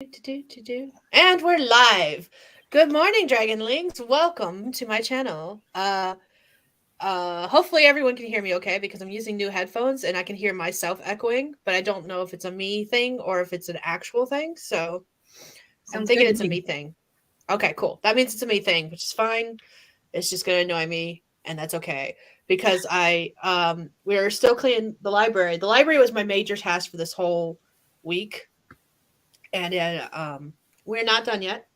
And we're live. Good morning, Dragonlings. Welcome to my channel. Hopefully everyone can hear me okay because I'm using new headphones and I can hear myself echoing, but I don't know if it's a me thing or if it's an actual thing. So I'm Sounds thinking good to it's a me. me thing. Okay, cool. That means it's a me thing, which is fine. It's just gonna annoy me, and that's okay. Because we're still cleaning the library. The library was my major task for this whole week. And we're not done yet,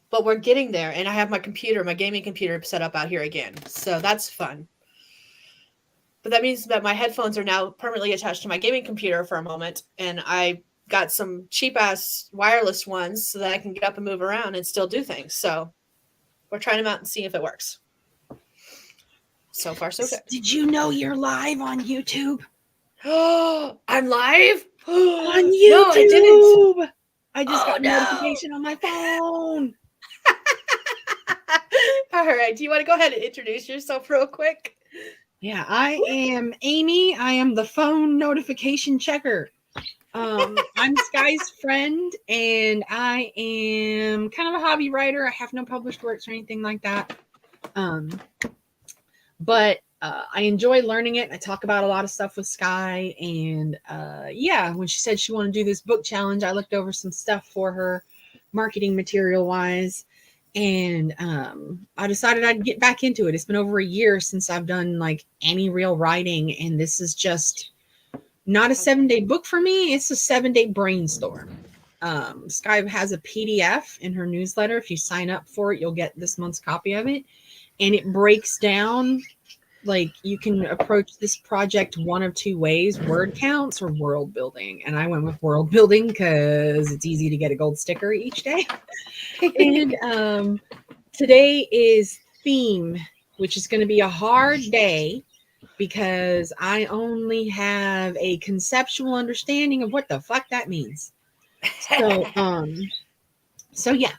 but we're getting there. And I have my gaming computer set up out here again. So that's fun. But that means that my headphones are now permanently attached to my gaming computer for a moment. And I got some cheap ass wireless ones so that I can get up and move around and still do things. So we're trying them out and see if it works. So far, so good. Did you know you're live on YouTube? Oh, I'm live? On No, I didn't. YouTube! I just Oh, got a no. notification on my phone. All right. Do you want to go ahead and introduce yourself real quick? Yeah, I am Amy. I am the phone notification checker. I'm Skye's friend, and I am kind of a hobby writer. I have no published works or anything like that. But I enjoy learning it. I talk about a lot of stuff with Skye, and yeah, when she said she wanted to do this book challenge, I looked over some stuff for her, marketing material wise, and I decided I'd get back into it. It's been over a year since I've done like any real writing, and this is just not a 7-day book for me. It's a 7-day brainstorm. Skye has a PDF in her newsletter. If you sign up for it, you'll get this month's copy of it, and it breaks down like you can approach this project one of two ways: word counts or world building. And I went with world building because it's easy to get a gold sticker each day. And today is theme, which is going to be a hard day because I only have a conceptual understanding of what the fuck that means. So so yeah,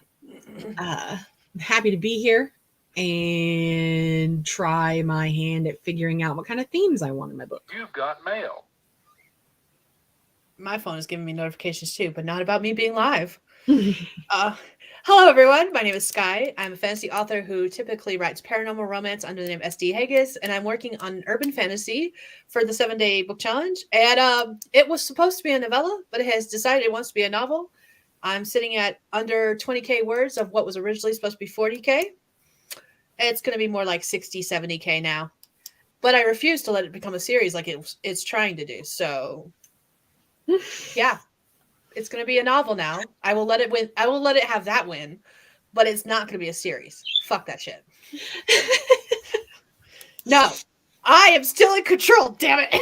I'm happy to be here and try my hand at figuring out what kind of themes I want in my book. You've got mail. My phone is giving me notifications too, but not about me being live. Hello, everyone. My name is Skye. I'm a fantasy author who typically writes paranormal romance under the name SD Hegyes, and I'm working on urban fantasy for the 7-day book challenge. And it was supposed to be a novella, but it has decided it wants to be a novel. I'm sitting at under 20K words of what was originally supposed to be 40K. It's going to be more like 60, 70K now. But I refuse to let it become a series like it's trying to do. So, yeah. It's going to be a novel now. I will let it win. I will let it have that win, but it's not going to be a series. Fuck that shit. No, I am still in control. Damn it.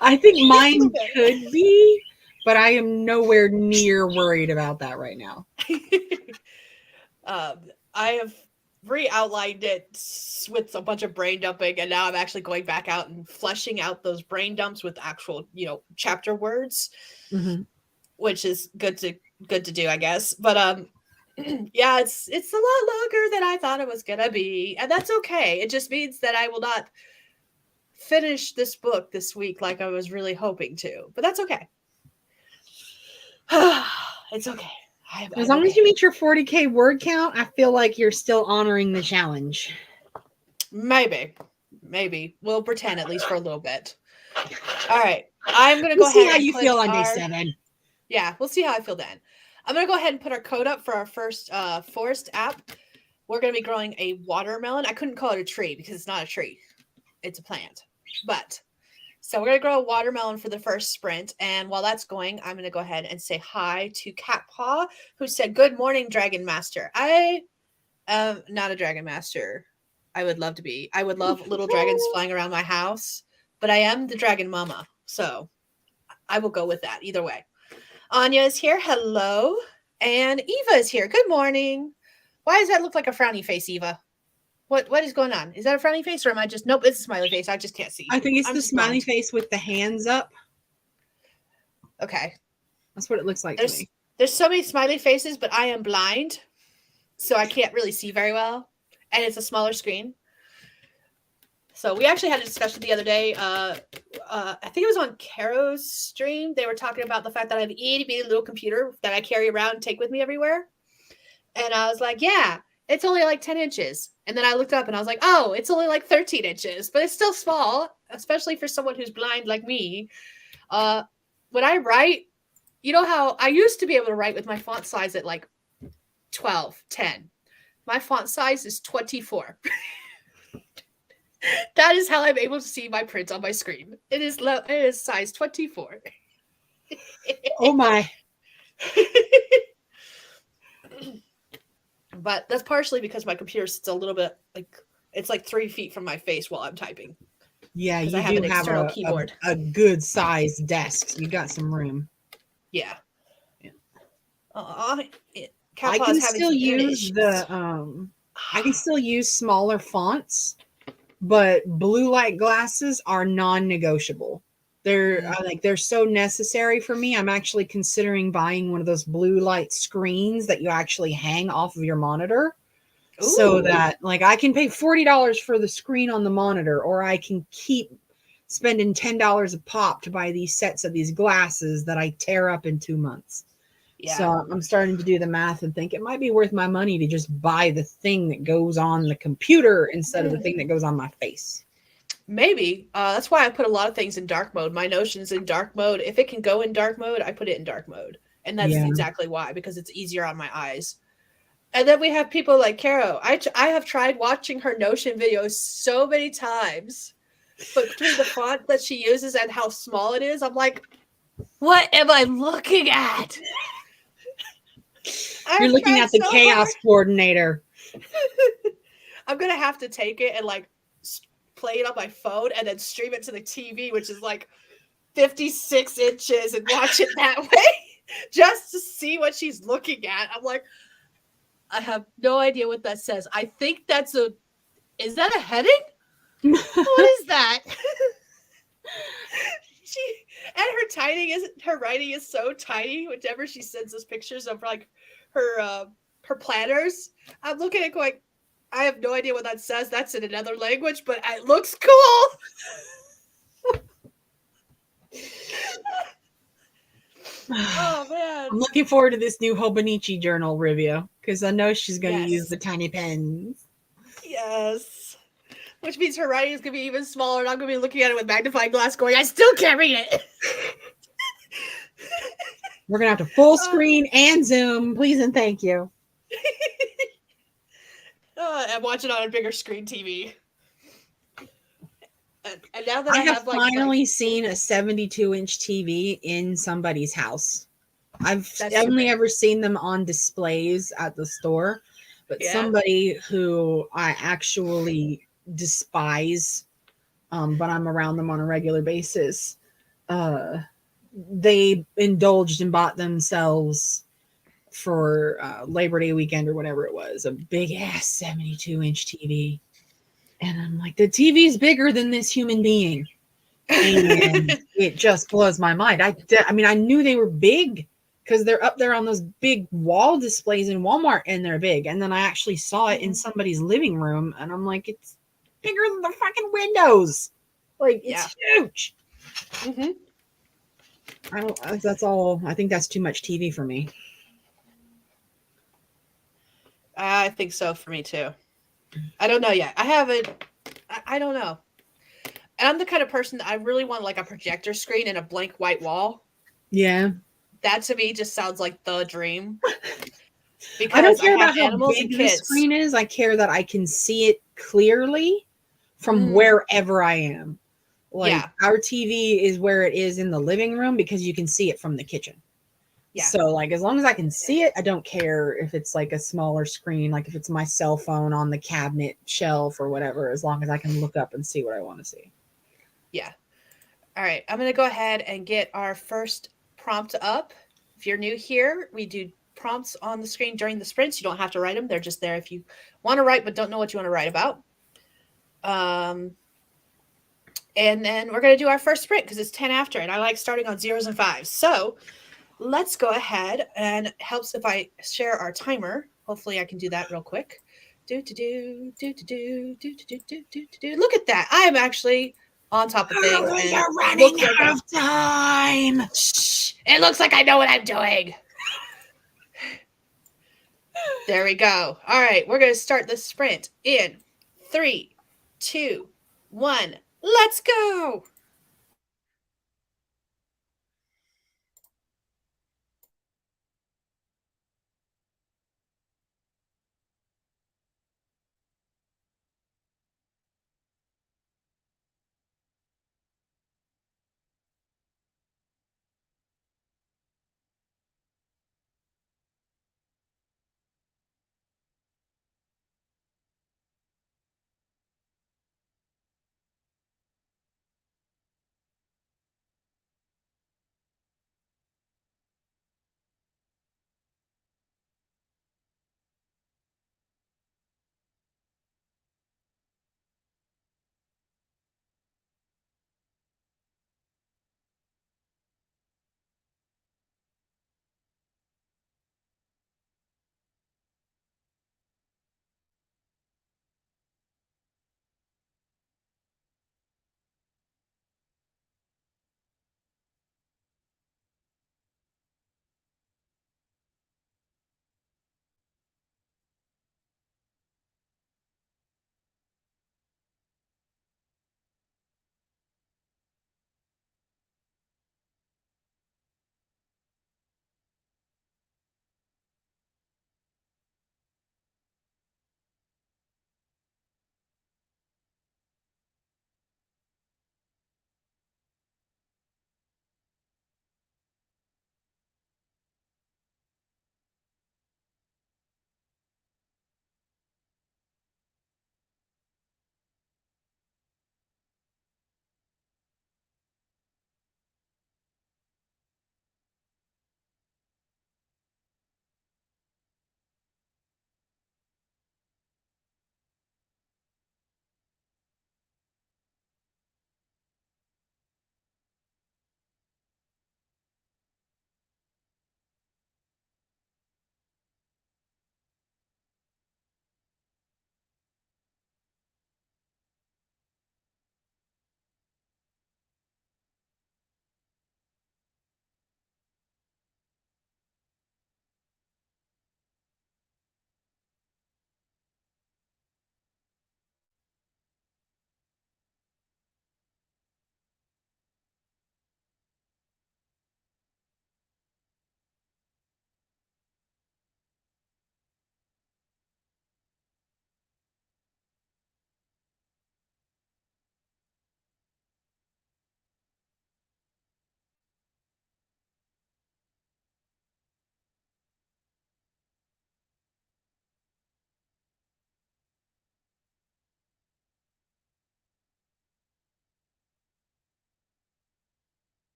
I think mine could be, but I am nowhere near worried about that right now. I have re-outlined it with a bunch of brain dumping, and now I'm actually going back out and fleshing out those brain dumps with actual, chapter words, which is good to do, I guess. But yeah, it's a lot longer than I thought it was gonna be, and that's okay. It just means that I will not finish this book this week like I was really hoping to, but that's okay. It's okay. As long as you meet your 40K word count, I feel like you're still honoring the challenge. Maybe we'll pretend at least for a little bit. All right, I'm gonna We'll go ahead. See how and you put feel on our, day 7. Yeah, we'll see how I feel then. I'm gonna go ahead and put our code up for our first forest app. We're gonna be growing a watermelon. I couldn't call it a tree because it's not a tree; it's a plant. But so we're gonna grow a watermelon for the first sprint. And while that's going, I'm gonna go ahead and say hi to Catpaw, who said, "Good morning, Dragon Master." I am not a Dragon Master. I would love to be. I would love little dragons flying around my house, but I am the dragon mama, so I will go with that either way. Anya is here. Hello. And Eva is here. Good morning. Why does that look like a frowny face, Eva? What is going on? Is that a frowny face, or am I just... Nope, it's a smiley face. I just can't see. I think it's the smiley face with the hands up. Okay. That's what it looks like to me. There's so many smiley faces, but I am blind, so I can't really see very well. And it's a smaller screen. So we actually had a discussion the other day. I think it was on Caro's stream. They were talking about the fact that I have an itty bitty little computer that I carry around and take with me everywhere. And I was like, yeah, it's only like 10 inches. And then I looked up and I was like, oh, it's only like 13 inches, but it's still small, especially for someone who's blind like me. When I write, you know how I used to be able to write with my font size at like 12, 10. My font size is 24. That is how I'm able to see my print on my screen. It is size 24. Oh my. But that's partially because my computer sits a little bit like it's like 3 feet from my face while I'm typing. Yeah, you I have do an have external keyboard. a good sized desk. You got some room. Yeah. I can still use I can still use smaller fonts, but blue light glasses are non-negotiable. They're so necessary for me. I'm actually considering buying one of those blue light screens that you actually hang off of your monitor. Ooh. So that like I can pay $40 for the screen on the monitor, or I can keep spending $10 a pop to buy these sets of these glasses that I tear up in 2 months. Yeah. So I'm starting to do the math and think it might be worth my money to just buy the thing that goes on the computer instead of the thing that goes on my face. Maybe. That's why I put a lot of things in dark mode. My Notion's in dark mode. If it can go in dark mode, I put it in dark mode. And that's exactly why, because it's easier on my eyes. And then we have people like Caro. I have tried watching her Notion videos so many times. But between the font that she uses and how small it is, I'm like, what am I looking at? You're looking at the chaos coordinator. I'm going to have to take it and like play it on my phone and then stream it to the TV, which is like 56 inches, and watch it that way just to see what she's looking at. I'm like, I have no idea what that says. I think is that a heading? What is that? Her writing is so tiny. Whenever she sends us pictures of like her planners, I'm looking at going, I have no idea what that says. That's in another language, but it looks cool. Oh man, I'm looking forward to this new Hobonichi journal review because I know she's going to use the tiny pens. Yes. Which means her writing is going to be even smaller, and I'm going to be looking at it with magnifying glass going, I still can't read it. We're going to have to full screen and zoom. Please and thank you. I'm watching on a bigger screen TV. And now that I have finally seen a 72-inch TV in somebody's house. I've only ever seen them on displays at the store, but somebody who I actually despise, but I'm around them on a regular basis, they indulged and bought themselves for Labor Day weekend or whatever it was, a big ass 72-inch TV. And I'm like, the TV's bigger than this human being. And it just blows my mind. I mean, I knew they were big because they're up there on those big wall displays in Walmart, and they're big. And then I actually saw it in somebody's living room, and I'm like, it's bigger than the fucking windows. Like, it's huge. Mm-hmm. That's all. I think that's too much TV for me. I think so for me too. I don't know yet. I don't know. And I'm the kind of person that I really want like a projector screen and a blank white wall. Yeah. That to me just sounds like the dream. Because I don't care about how big the screen is. I care that I can see it clearly from wherever I am. Like our TV is where it is in the living room because you can see it from the kitchen. Yeah. So like as long as I can see it, I don't care if it's like a smaller screen, like if it's my cell phone on the cabinet shelf or whatever, as long as I can look up and see what I want to see. Yeah. All right. I'm going to go ahead and get our first prompt up. If you're new here, we do prompts on the screen during the sprints. You don't have to write them. They're just there if you want to write but don't know what you want to write about. And then we're going to do our first sprint because it's 10 after, and I like starting on 0s and 5s. So let's go ahead, and it helps if I share our timer. Hopefully I can do that real quick. Do do do do do do do do do do do. Look at that! I am actually on top of things, and You're running looks like out of time. Shh, it looks like I know what I'm doing. There we go. All right, we're gonna start the sprint in 3, 2, 1. Let's go.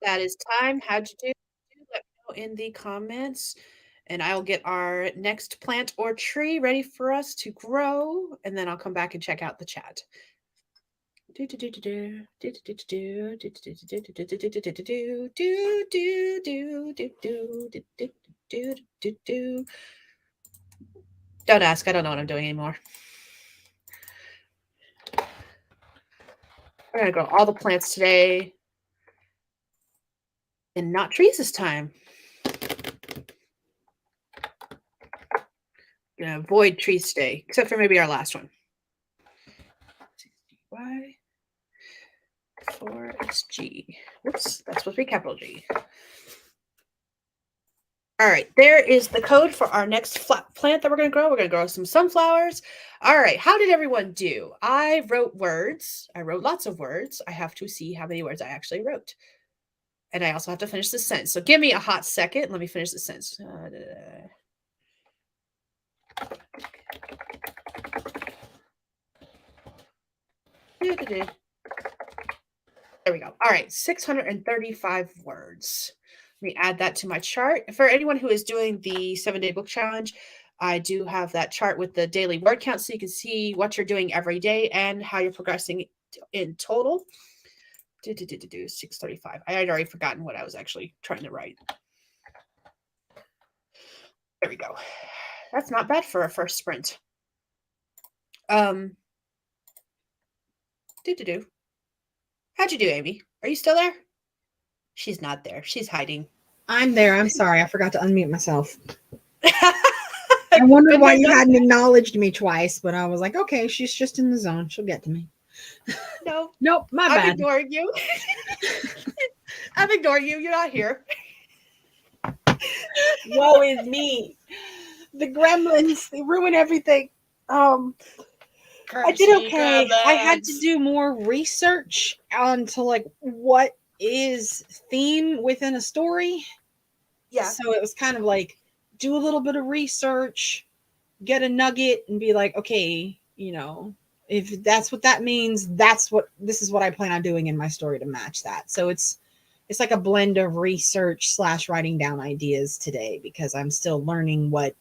that is time. How'd you do? Let me know in the comments, and I'll get our next plant or tree ready for us to grow, and then I'll come back and check out the chat. Don't ask. I don't know what I'm doing anymore. We're gonna grow all the plants today, and not trees this time. Gonna avoid trees today, except for maybe our last one. Y 4XG. Whoops, that's supposed to be capital G. All right, there is the code for our next plant that we're going to grow. We're going to grow some sunflowers. All right, how did everyone do? I wrote words. I wrote lots of words. I have to see how many words I actually wrote. And I also have to finish the sentence. So give me a hot second. Let me finish the sentence. There we go. All right, 635 words. Let me add that to my chart. For anyone who is doing the 7-day book challenge, I do have that chart with the daily word count so you can see what you're doing every day and how you're progressing in total. 635. I had already forgotten what I was actually trying to write. There we go. That's not bad for a first sprint. How'd you do, Amy? Are you still there? She's not there. She's hiding. I'm there. I'm sorry. I forgot to unmute myself. I wondered why you hadn't acknowledged me twice, but I was like, okay, she's just in the zone. She'll get to me. No. Nope, my bad. I'm ignoring you. I'm ignoring you. You're not here. Woe is me. The gremlins, they ruin everything. I did okay. I had to do more research onto like what is theme within a story. Yeah. So it was kind of like do a little bit of research, get a nugget, and be like, okay, you know, if that's what that means, this is what I plan on doing in my story to match that. So it's like a blend of research / writing down ideas today because I'm still learning what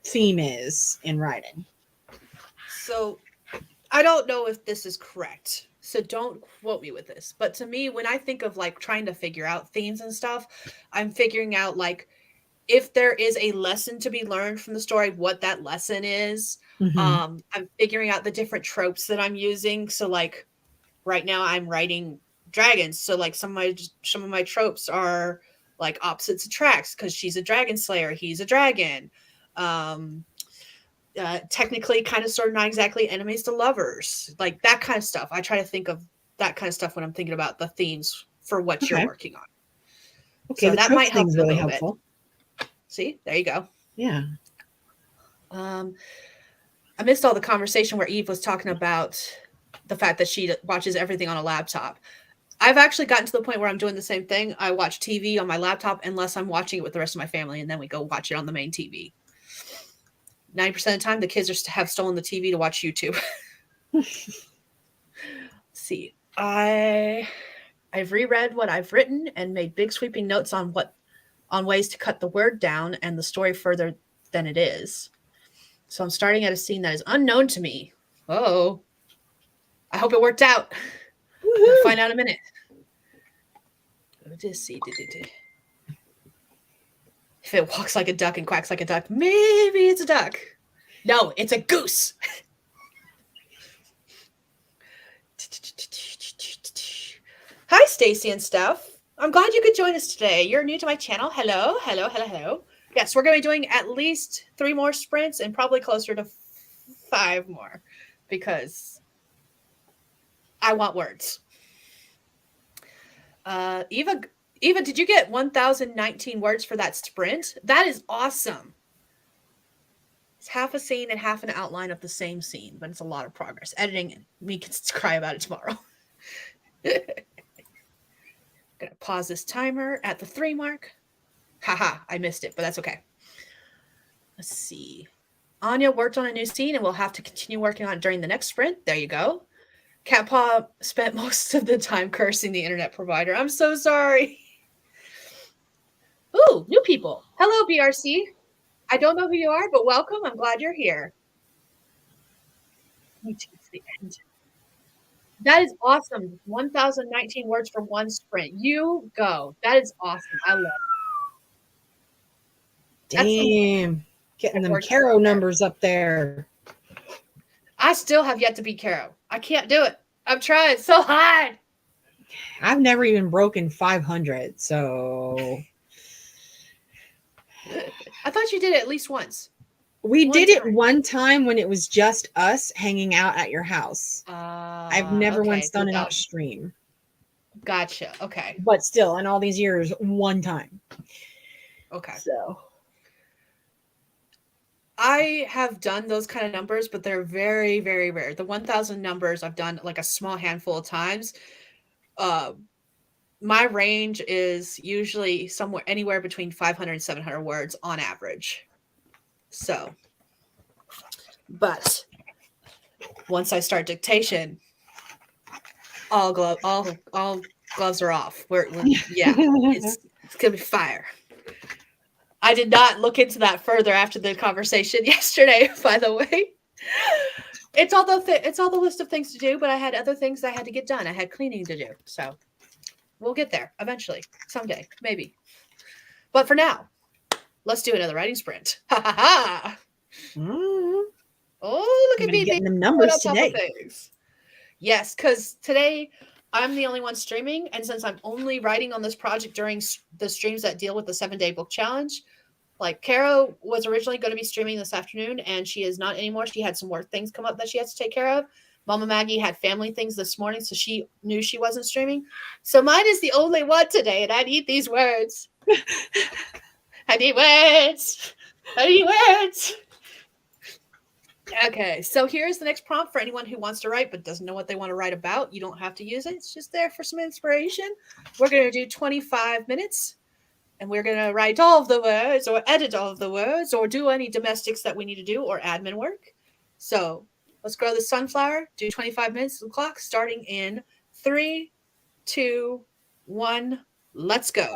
theme is in writing. So I don't know if this is correct, so don't quote me with this. But to me, when I think of like trying to figure out themes and stuff, I'm figuring out like if there is a lesson to be learned from the story, what that lesson is. I'm figuring out the different tropes that I'm using. So like right now I'm writing dragons. So like some of my tropes are like opposites attracts because she's a dragon slayer, he's a dragon. Technically kind of sort of not exactly enemies to lovers, like that kind of stuff. I try to think of that kind of stuff when I'm thinking about the themes for what you're working on. Okay, so that might help really a little helpful. bit. See, there you go. Yeah. I missed all the conversation where Eve was talking about the fact that she watches everything on a laptop. I've actually gotten to the point where I'm doing the same thing. I watch TV on my laptop unless I'm watching it with the rest of my family, and then we go watch it on the main TV. 90% of the time, the kids have stolen the TV to watch YouTube. Let's see. I've reread what I've written and made big sweeping notes on ways to cut the word down and the story further than it is. So I'm starting at a scene that is unknown to me. Oh, I hope it worked out. We'll find out in a minute. Just see. If it walks like a duck and quacks like a duck, maybe it's a duck. No, it's a goose. Hi, Stacy and Steph. I'm glad you could join us today. You're new to my channel. Hello. Yes, we're going to be doing at least 3 more sprints and probably closer to 5 more because I want words. Eva, did you get 1,019 words for that sprint? That is awesome. It's half a scene and half an outline of the same scene, but it's a lot of progress. Editing, me can cry about it tomorrow. Gonna pause this timer at the 3 mark. Haha, I missed it, but that's okay. Let's see. Anya worked on a new scene and we'll have to continue working on it during the next sprint. There you go. Cat Paw spent most of the time cursing the internet provider. I'm so sorry. Ooh, new people. Hello, BRC. I don't know who you are, but welcome. I'm glad you're here. Me too, it's the end. That is awesome. 1,019 words for one sprint. You go. That is awesome. I love it. That's some Damn. Getting them work Caro right there. numbers up there. I still have yet to beat Caro. I can't do it. I'm trying so hard. I've never even broken 500, so I thought you did it at least once. we One did it time. one time when it was just us hanging out at your house. I've never once done it on stream. Gotcha. Okay. But still, in all these years, one time. Okay. So I have done those kind of numbers, but they're very, very rare. The 1,000 numbers I've done like a small handful of times. My range is usually somewhere anywhere between 500 and 700 words on average. So, but once I start dictation, all gloves are off. Yeah, it's gonna be fire. I did not look into that further after the conversation yesterday, by the way. It's all the list of things to do, but I had other things I had to get done. I had cleaning to do. So we'll get there eventually, someday, maybe. But for now, let's do another writing sprint. Ha ha ha. Oh, look at me getting them being numbers on top of today. things. Yes, because today I'm the only one streaming, and since I'm only writing on this project during the streams that deal with the 7-day book challenge, like Caro was originally going to be streaming this afternoon, and she is not anymore. She had some work things come up that she has to take care of. Mama Maggie had family things this morning, so she knew she wasn't streaming. So mine is the only one today, and I need these words. I need words. I need words. Okay, so here's the next prompt for anyone who wants to write but doesn't know what they want to write about. You don't have to use it. It's just there for some inspiration. We're going to do 25 minutes, and we're going to write all of the words or edit all of the words or do any domestics that we need to do or admin work. So let's grow the sunflower, do 25 minutes of the clock starting in 3, 2, 1. Let's go.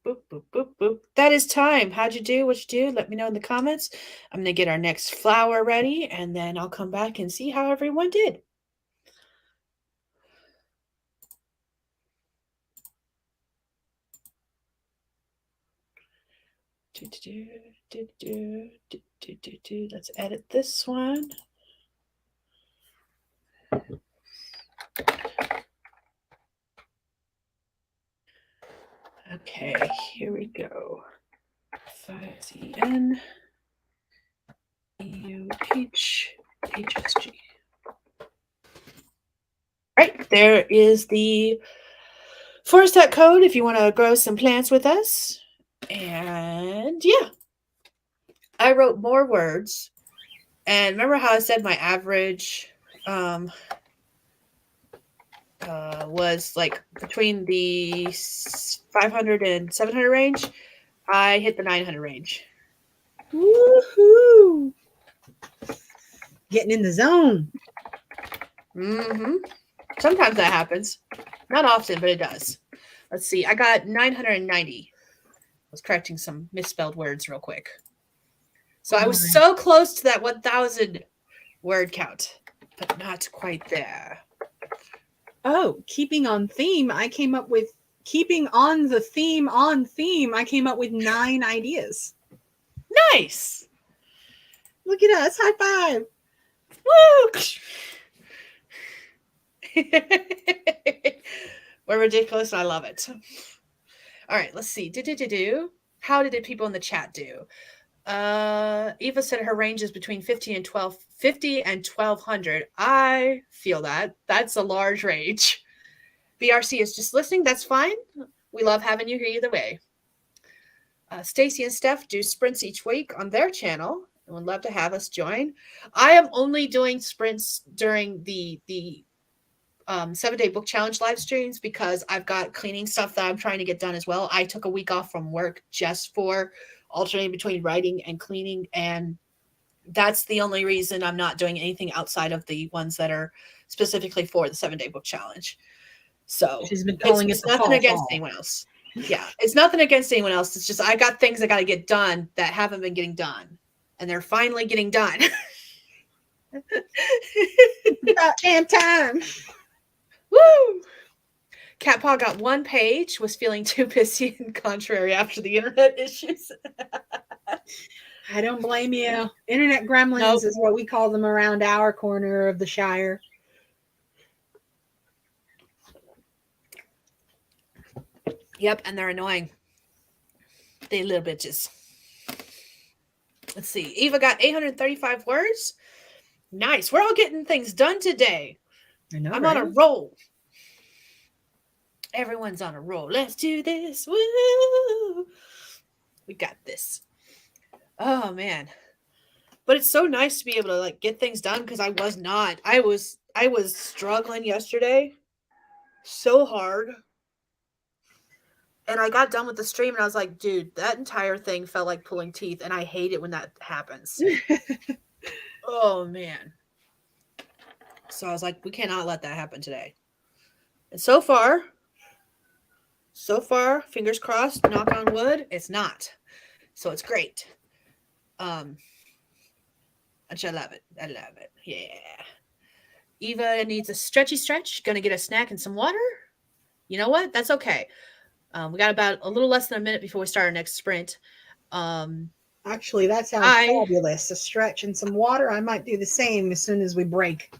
boop, boop, boop, boop. That is time. How'd you do? What you do? Let me know in the comments. I'm going to get our next flower ready, and then I'll come back and see how everyone did. Let's edit this one. Okay, here we go. 5CN EUHHSG. Right, there is the forest hat code if you want to grow some plants with us. And yeah, I wrote more words. And remember how I said my average was like between the 500 and 700 range? I hit the 900 range. Woohoo! Getting in the zone. Mm-hmm. Sometimes that happens. Not often, but it does. Let's see. I got 990. I was correcting some misspelled words real quick. So I was so close to that 1,000 word count, but not quite there. Oh, keeping on theme, I came up with keeping on the theme on theme. I came up with 9 ideas. Nice. Look at us. High five. Woo! We're ridiculous. And I love it. All right, let's see. How did people in the chat do? Eva said her range is between 50 and 1,200. I feel that. That's a large range. BRC is just listening. That's fine. We love having you here either way. Stacy and Steph do sprints each week on their channel and would love to have us join. I am only doing sprints during the 7-day book challenge live streams because I've got cleaning stuff that I'm trying to get done as well. I took a week off from work just for alternating between writing and cleaning, and that's the only reason I'm not doing anything outside of the ones that are specifically for the 7-day book challenge. So she's been calling it's nothing against anyone else. Yeah, it's nothing against anyone else. It's just I got things I got to get done that haven't been getting done, and they're finally getting done. About damn time. Woo! Cat Paw got 1 page, was feeling too pissy and contrary after the internet issues. I don't blame you. Internet gremlins is what we call them around our corner of the Shire. Yep, and they're annoying. They little bitches. Let's see. Eva got 835 words. Nice. We're all getting things done today. I know, I'm right? on a roll. Everyone's on a roll. Let's do this. Woo! We got this. Oh man. But it's so nice to be able to like get things done because I was not. I was struggling yesterday so hard. And I got done with the stream and I was like, dude, that entire thing felt like pulling teeth, and I hate it when that happens. Oh man. So I was like, we cannot let that happen today. And so far, fingers crossed, knock on wood, it's not. So it's great. I love it. I love it. Yeah. Eva needs a stretchy stretch. Gonna get a snack and some water. You know what? That's okay. We got about a little less than a minute before we start our next sprint. Actually, that sounds fabulous. A stretch and some water. I might do the same as soon as we break.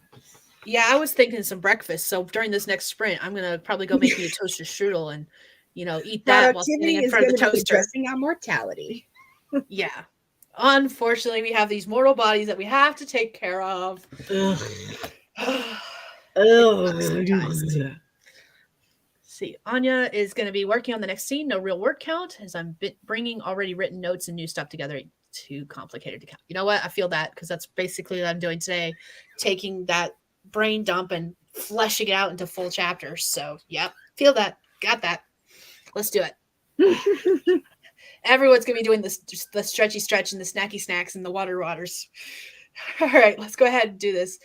Yeah, I was thinking some breakfast. So during this next sprint, I'm gonna probably go make me a toaster strudel and eat that while standing in front of the toaster. Addressing our mortality. Yeah. Unfortunately, we have these mortal bodies that we have to take care of. See, Anya is going to be working on the next scene. No real word count, as I'm bringing already written notes and new stuff together. Too complicated to count. You know what? I feel that because that's basically what I'm doing today, taking that brain dump and fleshing it out into full chapters. So, yep, feel that. Got that. Let's do it. Everyone's going to be doing this, just the stretchy stretch and the snacky snacks and the waters. All right, let's go ahead and do this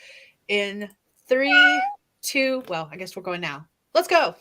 in 3, 2. Well, I guess we're going now. Let's go.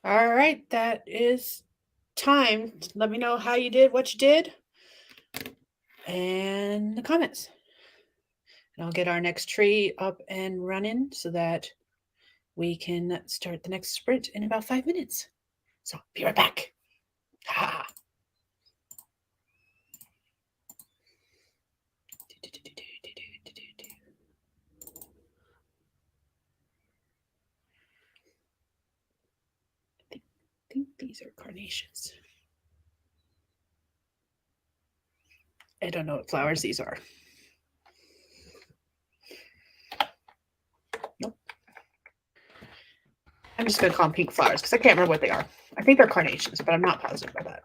All right, that is time. Let me know how you did, what you did, and the comments. And I'll get our next tree up and running so that we can start the next sprint in about 5 minutes. So be right back. Ha. I think these are carnations. I don't know what flowers these are. Nope. I'm just going to call them pink flowers because I can't remember what they are. I think they're carnations, but I'm not positive about that.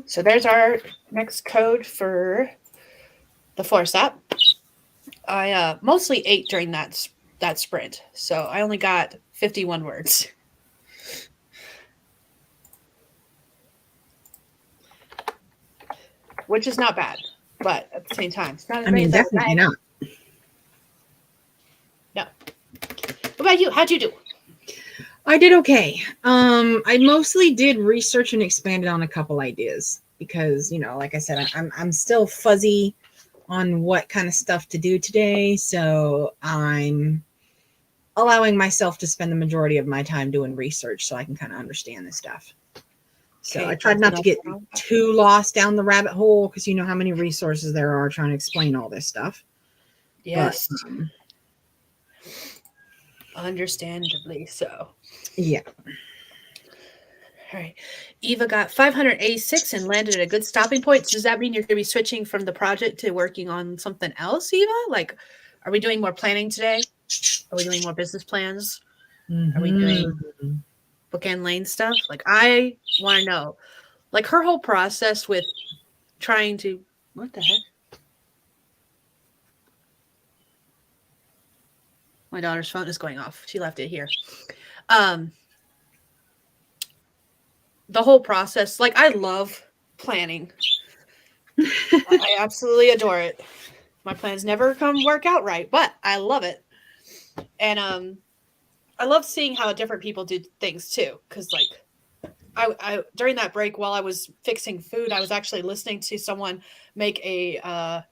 So there's our next code for the Force app. I mostly ate during that sprint, so I only got 51 words. Which is not bad, but at the same time, it's not as many as definitely not. No. What about you? How'd you do? I did okay. I mostly did research and expanded on a couple ideas because, like I said, I'm still fuzzy on what kind of stuff to do today. So I'm allowing myself to spend the majority of my time doing research so I can kind of understand this stuff. So I tried not to get too lost down the rabbit hole because you know how many resources there are trying to explain all this stuff. Yes. But, understandably so. Yeah. All right. Eva got 586 and landed at a good stopping point. Does that mean you're going to be switching from the project to working on something else, Eva? Like, are we doing more planning today? Are we doing more business plans? Mm-hmm. Are we doing bookend lane stuff? Like, I want to know. Like, her whole process with trying to... What the heck? My daughter's phone is going off. She left it here. The whole process, like, I love planning. I absolutely adore it. My plans never work out right, but I love it. And I love seeing how different people do things too. Because like I during that break while I was fixing food, I was actually listening to someone make a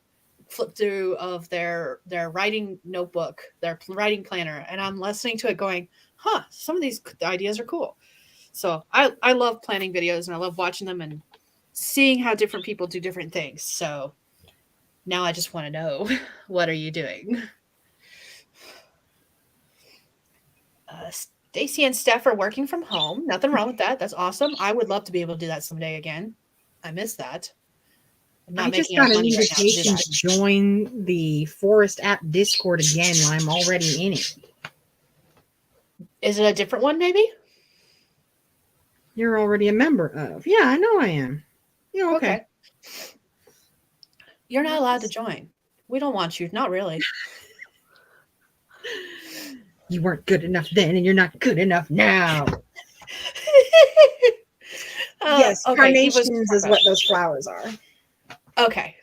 flip through of their writing notebook, their writing planner, and I'm listening to it going, huh, some of these ideas are cool. So I love planning videos and I love watching them and seeing how different people do different things. So now I just want to know, what are you doing? Stacy and Steph are working from home. Nothing wrong with that. That's awesome. I would love to be able to do that someday again. I miss that. I just got an invitation to join the Forest app Discord again when I'm already in it. Is it a different one, maybe? You're already a member of. Yeah, I know I am. Yeah, okay. You're not allowed to join. We don't want you. Not really. You weren't good enough then, and you're not good enough now. Yes, okay, carnations is what those flowers are. Okay.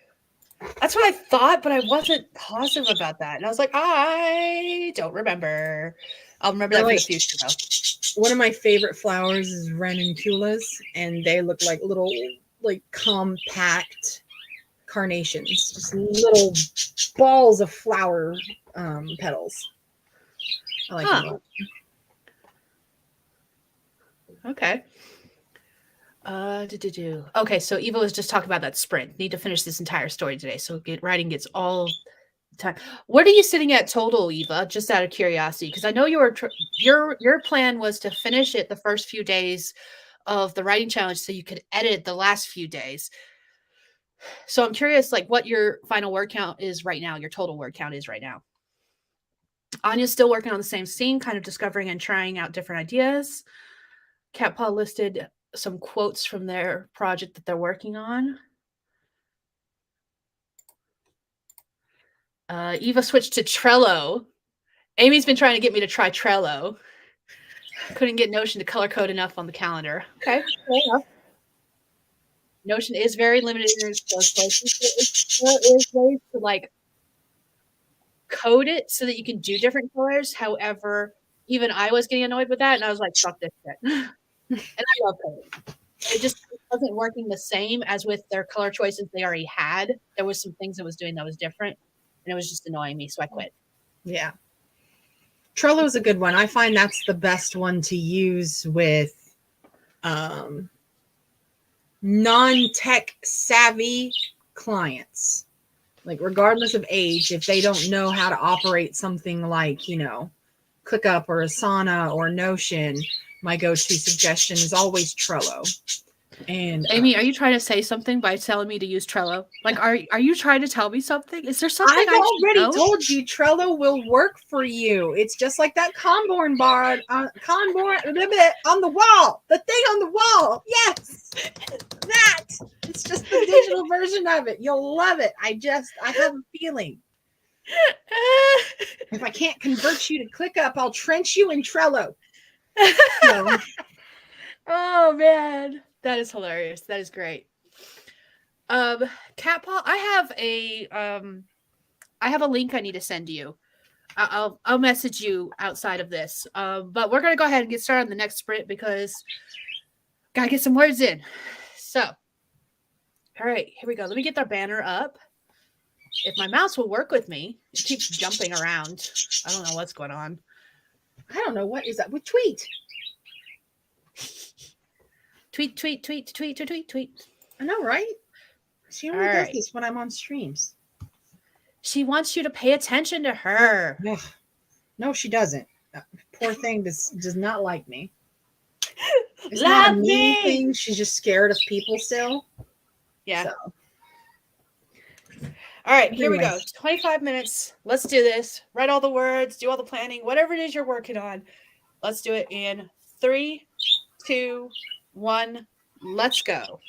That's what I thought, but I wasn't positive about that. And I was like, I don't remember. I'll remember that for the future, though. One of my favorite flowers is ranunculus, and they look like little, like, compact carnations. Just little balls of flower petals. I like them. Okay. Okay, so Eva was just talking about that sprint. Need to finish this entire story today, so writing gets all the time. What are you sitting at total, Eva? Just out of curiosity, because I know you were your plan was to finish it the first few days of the writing challenge, so you could edit the last few days. So I'm curious, like, what your final word count is right now. Your total word count is right now. Anya's still working on the same scene, kind of discovering and trying out different ideas. Cat Paw listed some quotes from their project that they're working on. Eva switched to Trello. Amy's been trying to get me to try Trello. Couldn't get Notion to color code enough on the calendar. Okay. Notion is very limited in its color choices. There is ways to like code it so that you can do different colors. However, even I was getting annoyed with that, and I was like, "Fuck this shit." And I love coding. It just wasn't working the same as with their color choices they already had. There was some things it was doing that was different, and it was just annoying me, so I quit. Yeah. Trello's a good one. I find that's the best one to use with non-tech savvy clients. Like regardless of age, if they don't know how to operate something like, you know, ClickUp or Asana or Notion, my go-to suggestion is always Trello. And Amy, are you trying to say something by telling me to use Trello? Like, are you trying to tell me something? Is there something I've I should already know? told you Trello will work for you. It's just like that Conborn bar, Conborn on the wall, the thing on the wall. Yes, that. It's just the digital version of it. You'll love it. I have a feeling. If I can't convert you to ClickUp, I'll trench you in Trello. So. Oh man, that is hilarious. That is great. Cat Paw, I have a link I need to send you. I'll message you outside of this. But we're gonna go ahead and get started on the next sprint because gotta get some words in. So, all right, here we go. Let me get our banner up. If my mouse will work with me, it keeps jumping around. I don't know what's going on. I don't know what is that with tweet. Tweet, tweet, tweet, tweet, tweet, tweet, tweet. I know, right? She only does this when I'm on streams. She wants you to pay attention to her. Ugh. No, she doesn't. Poor thing does not like me. It's not a mean thing. She's just scared of people still. Yeah. So. All right, here we go. 25 minutes. Let's do this. Write all the words, do all the planning, whatever it is you're working on. Let's do it in 3, 2, 1. Let's go.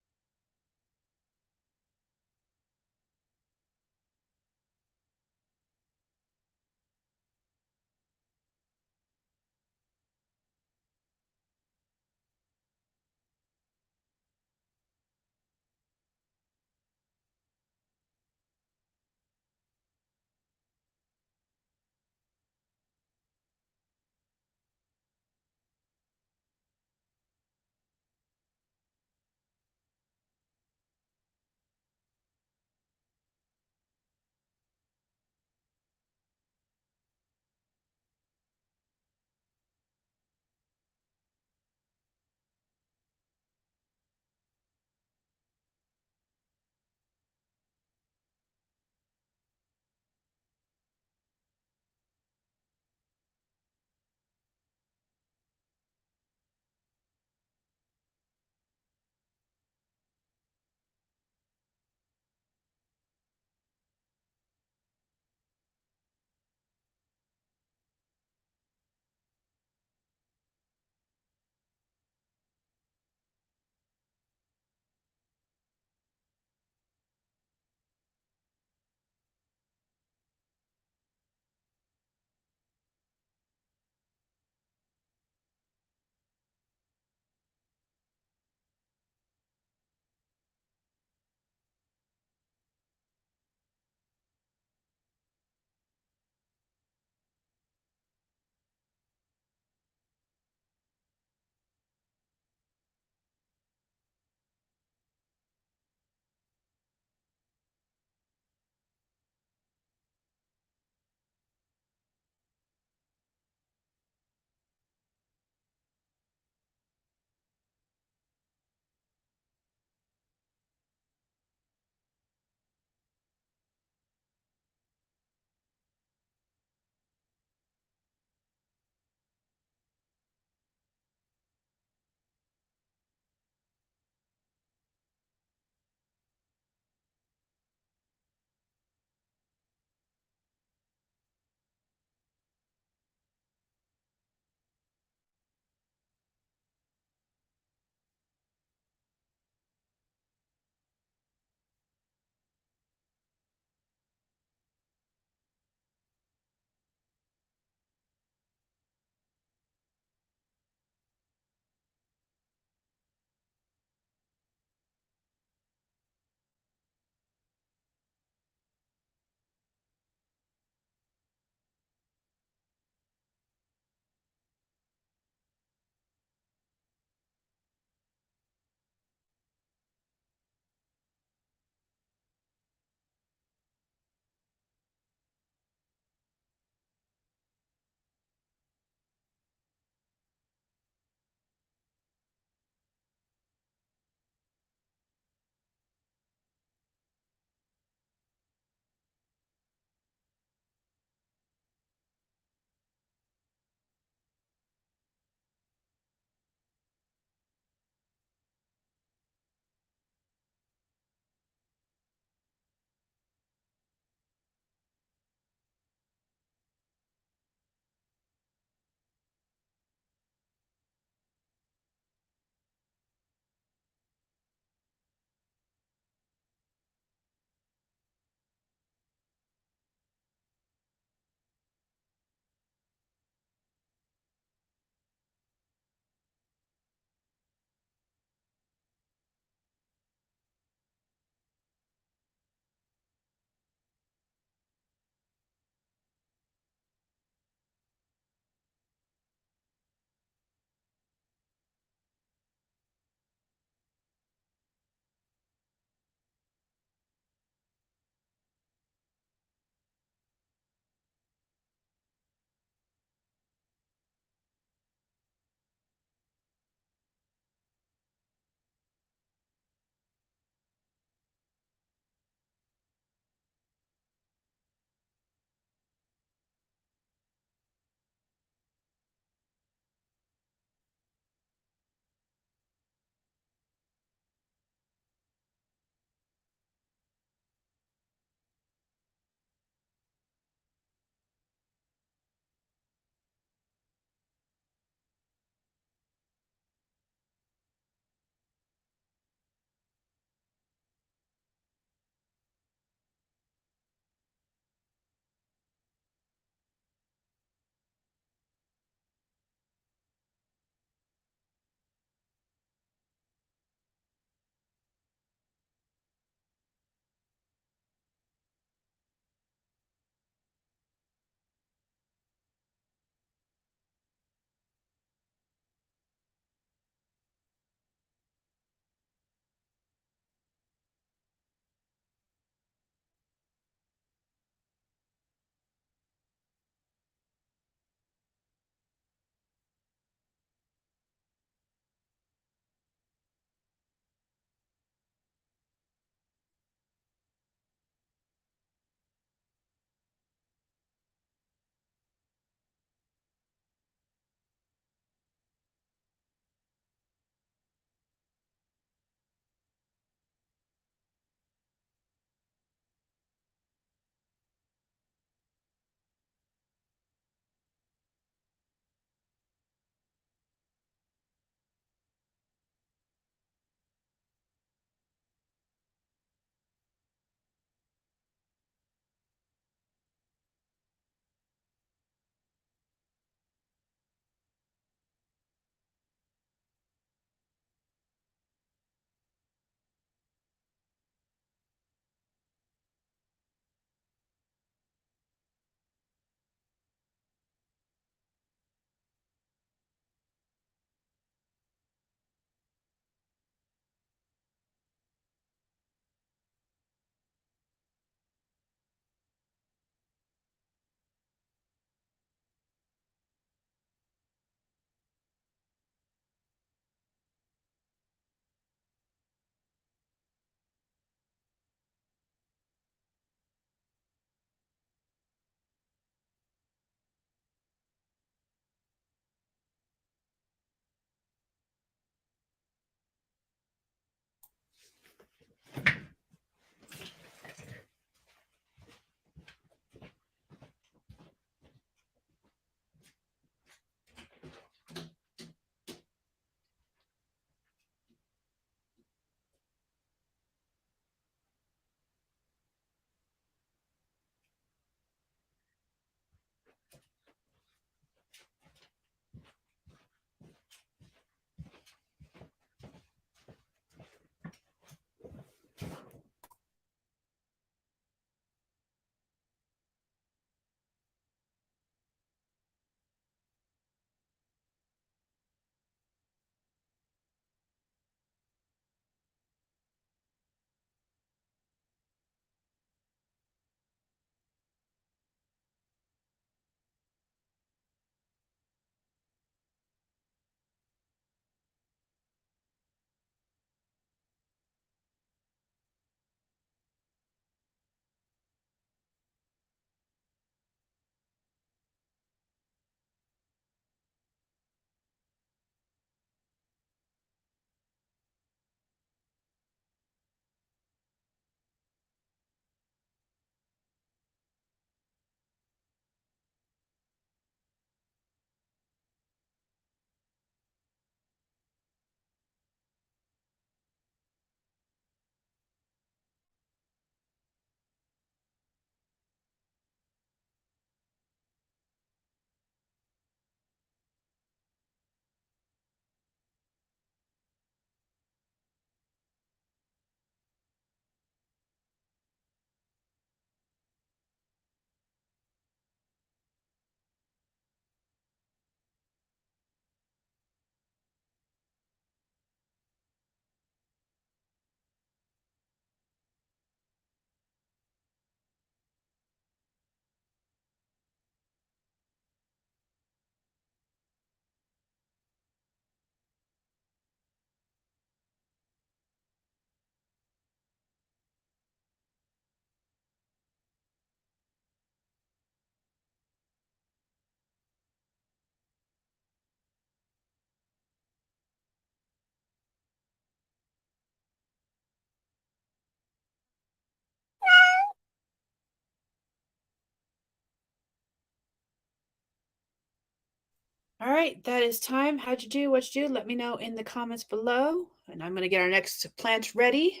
All right, that is time. How'd you do? What'd you do? Let me know in the comments below. And I'm going to get our next plant ready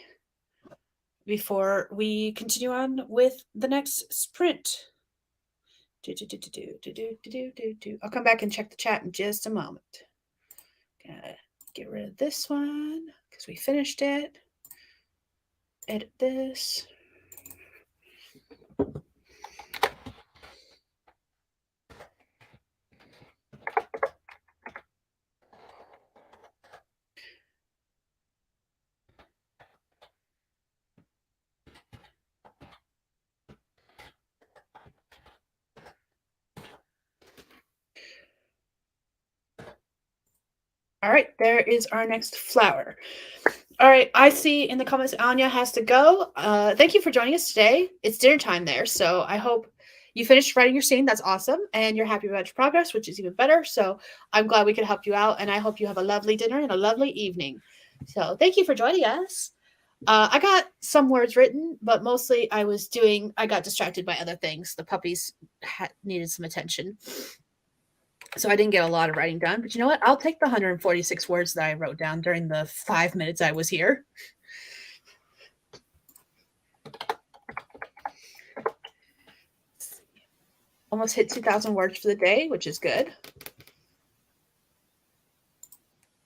before we continue on with the next sprint. I'll come back and check the chat in just a moment. Gonna get rid of this one because we finished it. Edit this. All right, there is our next flower. All right, I see in the comments Anya has to go. Thank you for joining us today. It's dinner time there, so I hope you finished writing your scene. That's awesome, and you're happy about your progress, which is even better. So I'm glad we could help you out, and I hope you have a lovely dinner and a lovely evening. So thank you for joining us. I got some words written, but mostly I got distracted by other things. The puppies needed some attention. So I didn't get a lot of writing done, but you know what? I'll take the 146 words that I wrote down during the 5 minutes I was here. Almost hit 2,000 words for the day, which is good.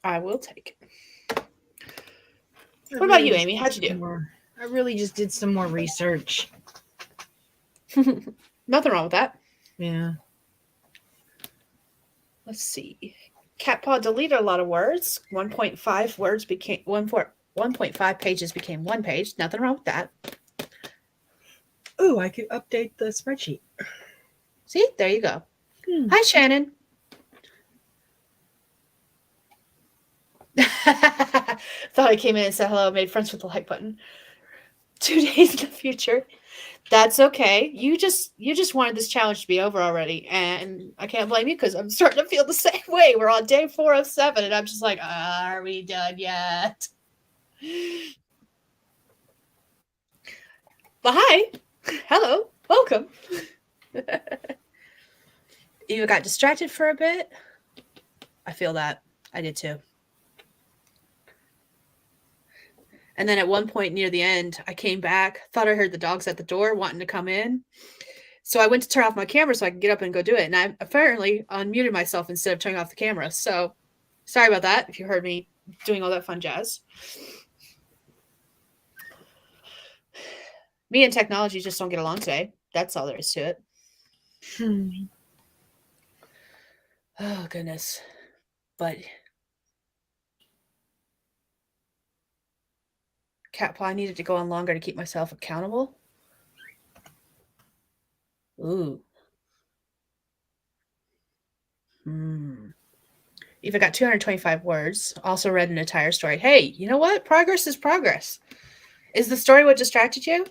I will take it. What about you, Amy? How'd you do? I really just did some more research. Nothing wrong with that. Yeah. Let's see. Catpaw deleted a lot of words. 1.5 words became 1.5 pages became 1 page. Nothing wrong with that. Oh, I could update the spreadsheet. See, there you go. Hi, Shannon. Thought I came in and said hello, made friends with the like button. 2 days in the future. That's okay. You just wanted this challenge to be over already, and I can't blame you because I'm starting to feel the same way. We're on day 4 of 7, and I'm just like, are we done yet? But hi, hello, welcome. You got distracted for a bit. I feel that. I did too. And then at one point near the end, I came back, thought I heard the dogs at the door wanting to come in. So I went to turn off my camera so I could get up and go do it. And I apparently unmuted myself instead of turning off the camera. So sorry about that if you heard me doing all that fun jazz. Me and technology just don't get along today. That's all there is to it. Oh, goodness. But Catpaw, I needed to go on longer to keep myself accountable. Ooh. Eva got 225 words. Also read an entire story. Hey, you know what? Progress is progress. Is the story what distracted you?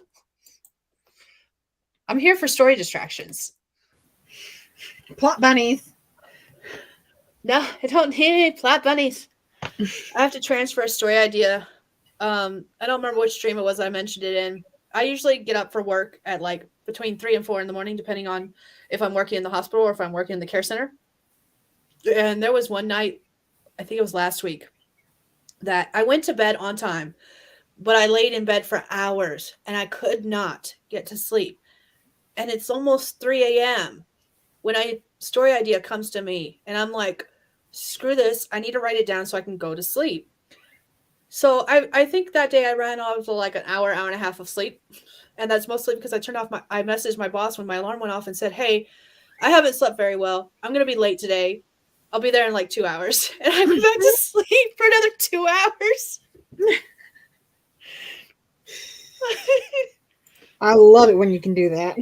I'm here for story distractions. Plot bunnies. No, I don't need plot bunnies. I have to transfer a story idea. I don't remember which stream it was I mentioned it in. I usually get up for work at like between 3 and 4 in the morning, depending on if I'm working in the hospital or if I'm working in the care center. And there was one night, I think it was last week, that I went to bed on time, but I laid in bed for hours and I could not get to sleep. And it's almost 3 a.m. when a story idea comes to me and I'm like, screw this. I need to write it down so I can go to sleep. So I think that day I ran off to like an hour and a half of sleep. And that's mostly because I messaged my boss when my alarm went off and said, hey, I haven't slept very well. I'm going to be late today. I'll be there in like 2 hours. And I went back to sleep for another 2 hours. I love it when you can do that.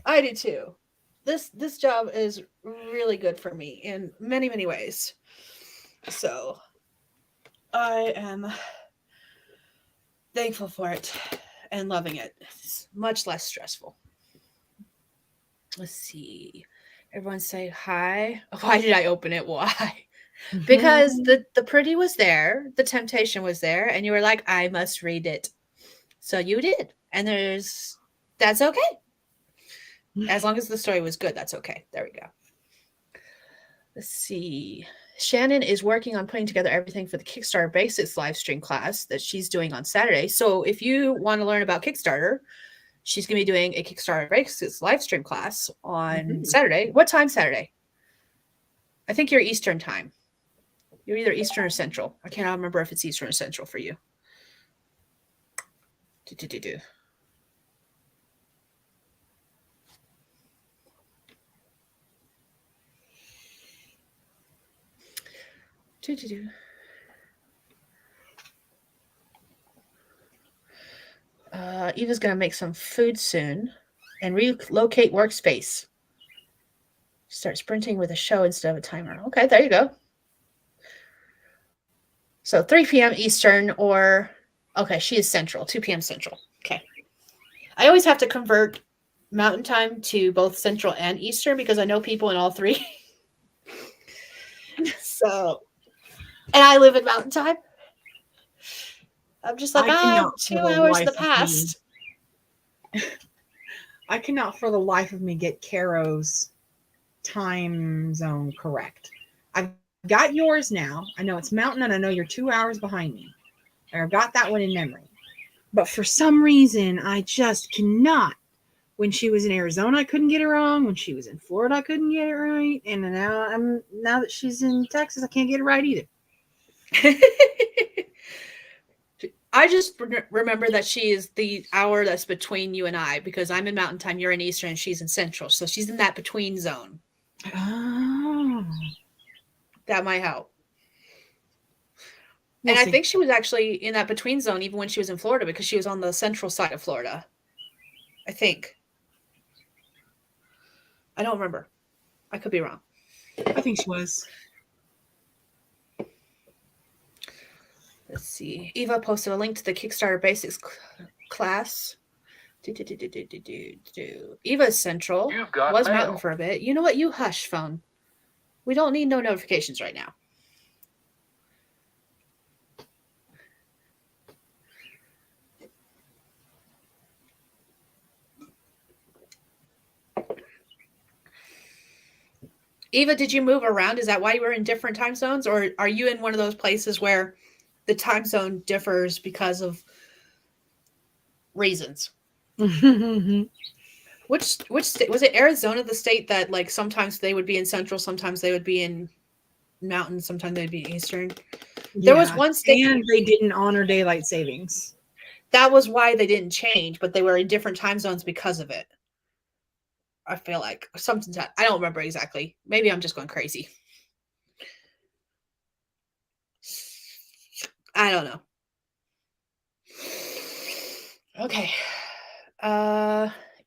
I do too. This job is really good for me in many, many ways. So I am thankful for it and loving it. It's much less stressful. Let's see. Everyone say hi. Why did I open it? Why? Because the pretty was there, the temptation was there, and you were like, I must read it. So you did. And that's okay. As long as the story was good, that's okay. There we go. Let's see. Shannon is working on putting together everything for the Kickstarter Basics live stream class that she's doing on Saturday. So if you want to learn about Kickstarter, she's going to be doing a Kickstarter Basics live stream class on Saturday. What time Saturday? I think you're Eastern time. You're either Eastern or Central. I cannot remember if it's Eastern or Central for you. Eva's going to make some food soon and relocate workspace. Start sprinting with a show instead of a timer. Okay, there you go. So 3 p.m. Eastern or, okay, she is Central, 2 p.m. Central. Okay. I always have to convert Mountain Time to both Central and Eastern because I know people in all three. So, and I live in Mountain Time. I'm just like, 2 hours in the past. I cannot for the life of me get Caro's time zone correct. I've got yours now. I know it's Mountain and I know you're 2 hours behind me. I've got that one in memory. But for some reason, I just cannot. When she was in Arizona, I couldn't get it wrong. When she was in Florida, I couldn't get it right. And now that she's in Texas, I can't get it right either. I just remember that she is the hour that's between you and I because I'm in Mountain Time, you're in Eastern, and she's in Central. So she's in that between zone. Oh. That might help. And I think she was actually in that between zone even when she was in Florida because she was on the central side of Florida. I think. I don't remember. I could be wrong. I think she was. Let's see. Eva posted a link to the Kickstarter Basics class. Eva's Central. Was mail. Mountain for a bit. You know what? You hush, phone. We don't need no notifications right now. Eva, did you move around? Is that why you were in different time zones? Or are you in one of those places where the time zone differs because of reasons? Which state was it? Arizona, the state that like sometimes they would be in Central, sometimes they would be in Mountain, sometimes they'd be Eastern. There was one state and they didn't honor daylight savings. That was why they didn't change, but they were in different time zones because of it. I feel like something's I don't remember exactly. Maybe I'm just going crazy. I don't know. Okay.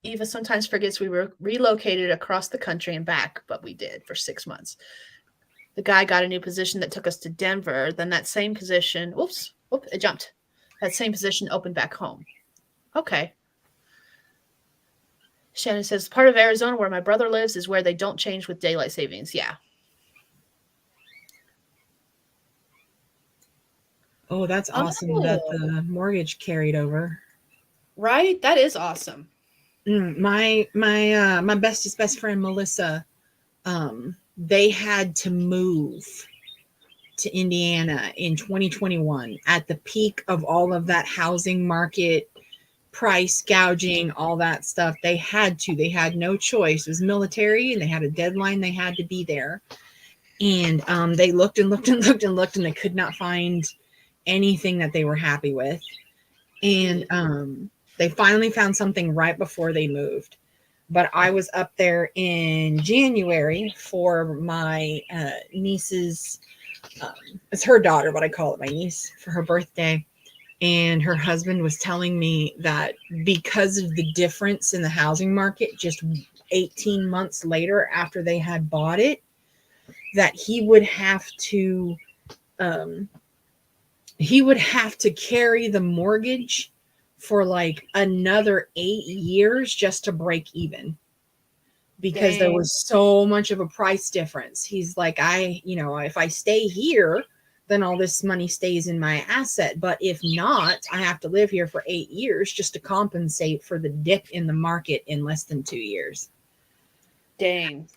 Eva sometimes forgets we were relocated across the country and back, but we did for 6 months. The guy got a new position that took us to Denver. Then that same position, it jumped. That same position opened back home. Okay. Shannon says, part of Arizona where my brother lives is where they don't change with daylight savings. Yeah. Oh, that's awesome that the mortgage carried over. Right? That is awesome. My bestest best friend, Melissa, they had to move to Indiana in 2021 at the peak of all of that housing market price gouging, all that stuff. They had no choice. It was military and they had a deadline. They had to be there. And they looked and looked and looked and looked and they could not find anything that they were happy with. And they finally found something right before they moved. But I was up there in January for my niece's, it's her daughter, but I call it my niece, for her birthday. And her husband was telling me that because of the difference in the housing market, just 18 months later after they had bought it, that he would have to carry the mortgage for like another 8 years just to break even because there was so much of a price difference. He's like, if I stay here, then all this money stays in my asset. But if not, I have to live here for 8 years just to compensate for the dip in the market in less than 2 years. Dang.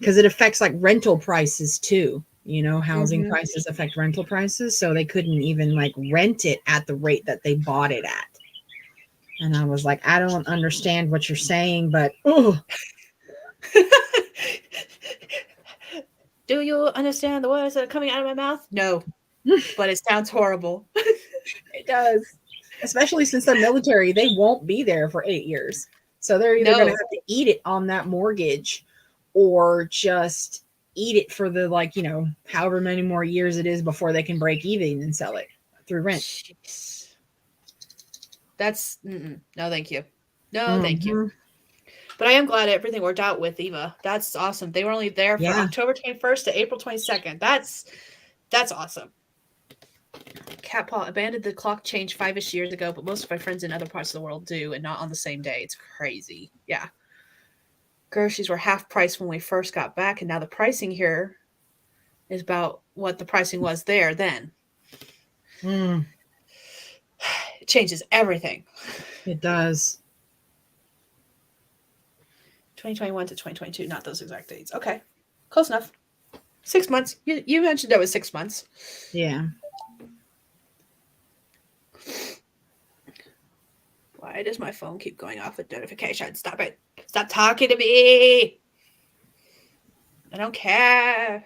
because it affects like rental prices too. You know, housing Mhm. prices affect rental prices, so they couldn't even like rent it at the rate that they bought it at. And I was like, I don't understand what you're saying, but oh, Do you understand the words that are coming out of my mouth? No, but it sounds horrible. it does. Especially since they're military, they won't be there for 8 years. So they're either going to No. have to eat it on that mortgage or just eat it for the, like, you know, however many more years it is before they can break even and sell it through rent. Jeez. That's no, thank you. No, thank you. Mm-hmm. But I am glad everything worked out with Eva. That's awesome. They were only there for Yeah. October 21st to April 22nd. That's awesome. Cat Paw abandoned the clock change 5-ish years ago, but most of my friends in other parts of the world do, and not on the same day. It's crazy. Yeah. Groceries were half price when we first got back, and now the pricing here is about what the pricing was there then. Mm, It changes everything. it does. 2021 to 2022, not those exact dates. Okay. Close enough. 6 months. You mentioned that was 6 months. Yeah. Why does my phone keep going off with notifications? Stop it. Stop talking to me. I don't care.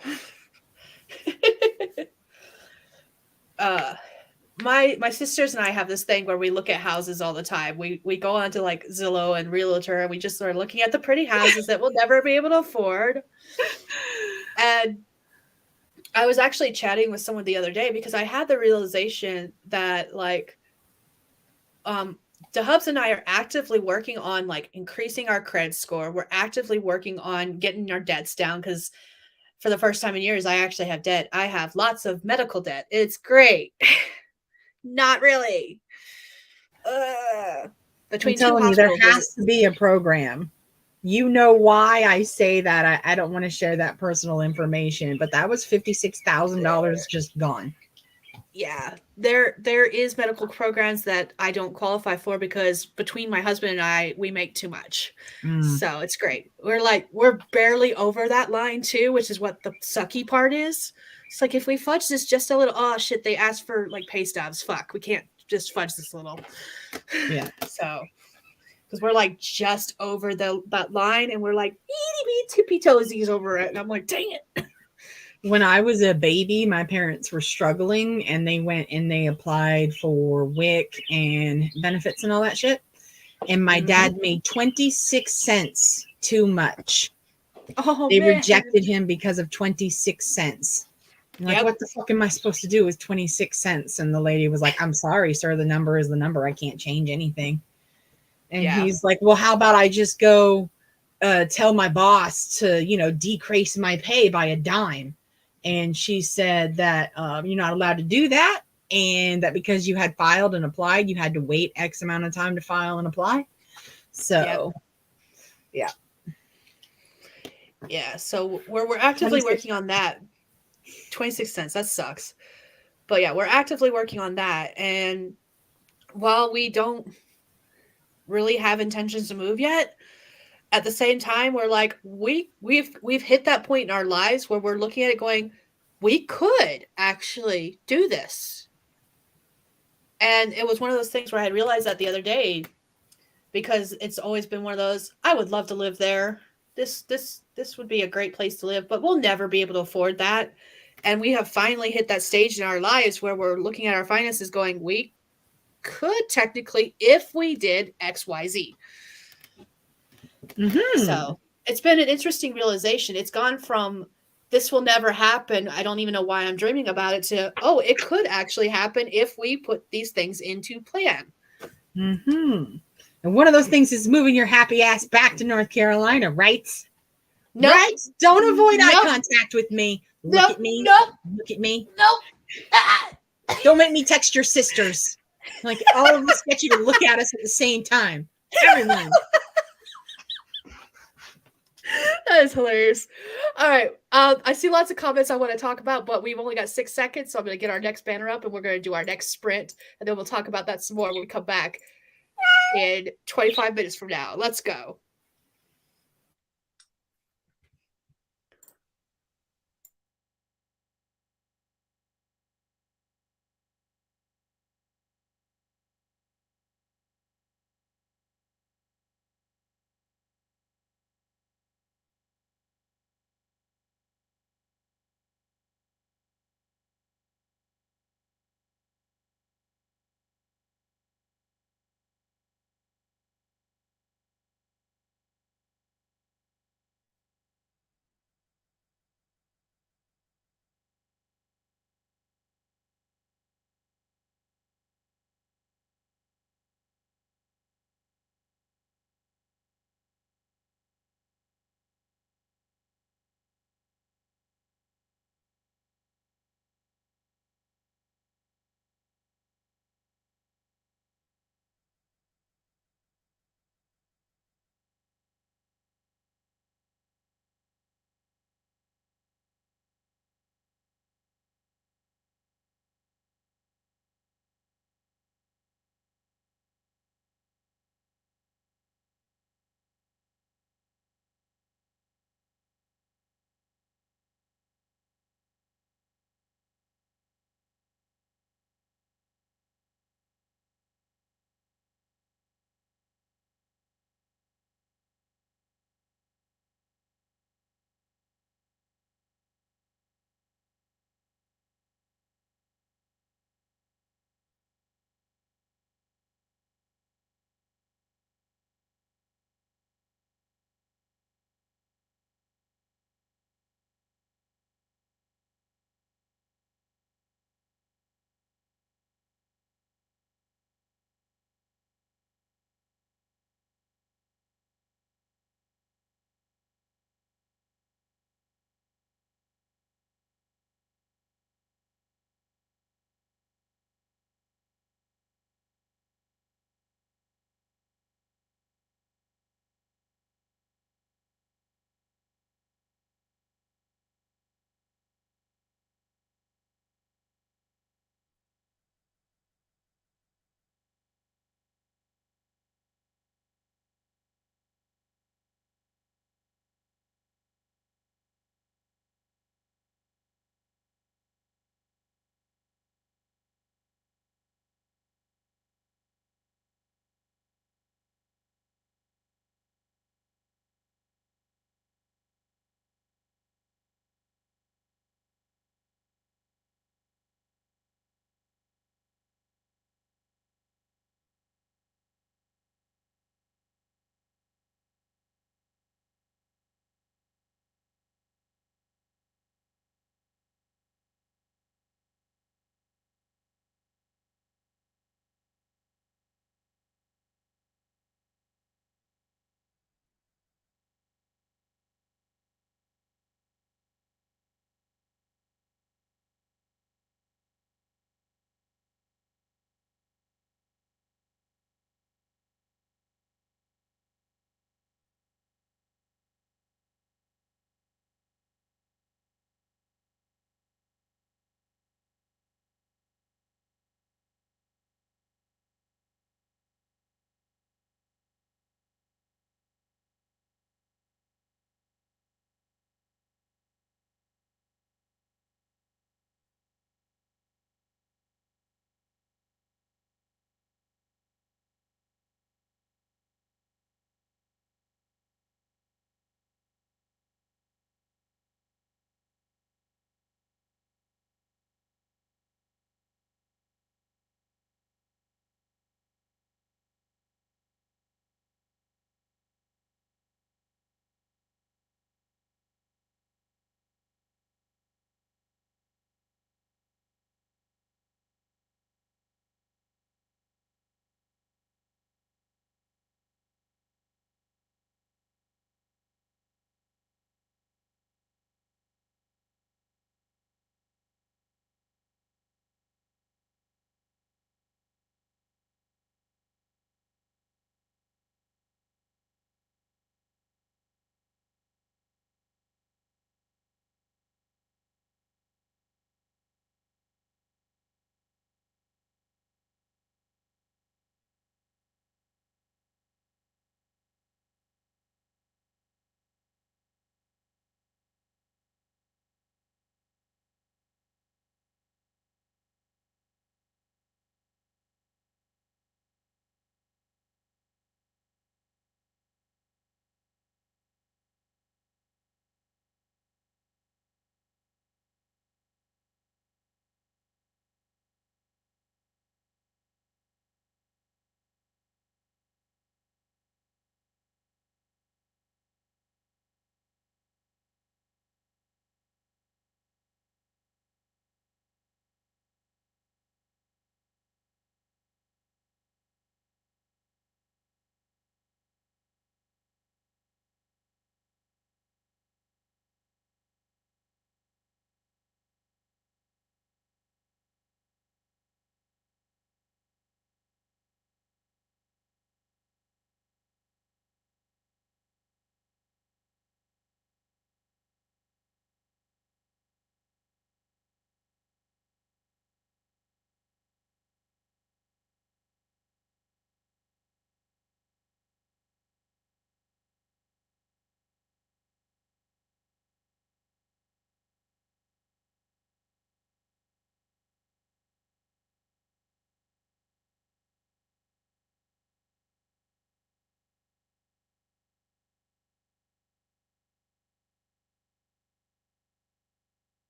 My sisters and I have this thing where we look at houses all the time. We go onto like Zillow and Realtor and we just start looking at the pretty houses that we'll never be able to afford. And I was actually chatting with someone the other day because I had the realization that like DeHubs and I are actively working on like increasing our credit score. We're actively working on getting our debts down because for the first time in years, I actually have debt. I have lots of medical debt. It's great. Not really. I'm Between two telling you, there hospital has visits. to be a program. You know why I say that. I don't want to share that personal information, but that was $56,000 just gone. Yeah, there is medical programs that I don't qualify for because between my husband and I, we make too much. Mm, So it's great. We're barely over that line too, which is what the sucky part is. It's like if we fudge this just a little, oh shit, they asked for like pay stubs. Fuck, we can't just fudge this a little. yeah. So because we're like just over that line and we're like itty bitty tippy toesies over it. And I'm like, dang it. When I was a baby, my parents were struggling and they went and they applied for WIC and benefits and all that shit. And my dad made 26 cents too much. Oh They man. rejected him because of 26 cents. I'm like, Yep. what the fuck am I supposed to do with 26 cents? And the lady was like, I'm sorry, sir. The number is the number. I can't change anything. And Yeah. he's like, well, how about I just go tell my boss to, you know, decrease my pay by a dime? And she said that you're not allowed to do that. And that because you had filed and applied, you had to wait X amount of time to file and apply. So, Yep. Yeah. So we're actively 26. working on that. 26 cents. That sucks. But yeah, we're actively working on that. And while we don't really have intentions to move yet, at the same time, we're like, we've hit that point in our lives where we're looking at it going, we could actually do this. And it was one of those things where I had realized that the other day because it's always been one of those, I would love to live there. This would be a great place to live, but we'll never be able to afford that. And we have finally hit that stage in our lives where we're looking at our finances going, we could technically, if we did XYZ. Mm-hmm. So it's been an interesting realization. It's gone from this will never happen. I don't even know why I'm dreaming about it to, oh, it could actually happen if we put these things into plan. Mm-hmm. And one of those things is moving your happy ass back to North Carolina, right? Nope. Right? Don't avoid eye Nope. contact with me. Look Nope. at me. Nope. Look at me. Nope. Ah. Don't make me text your sisters. Like all of us get you to look at us at the same time. Everyone. That is hilarious. All right. I see lots of comments I want to talk about, but we've only got 6 seconds. So I'm going to get our next banner up and we're going to do our next sprint. And then we'll talk about that some more when we come back in 25 minutes from now. Let's go.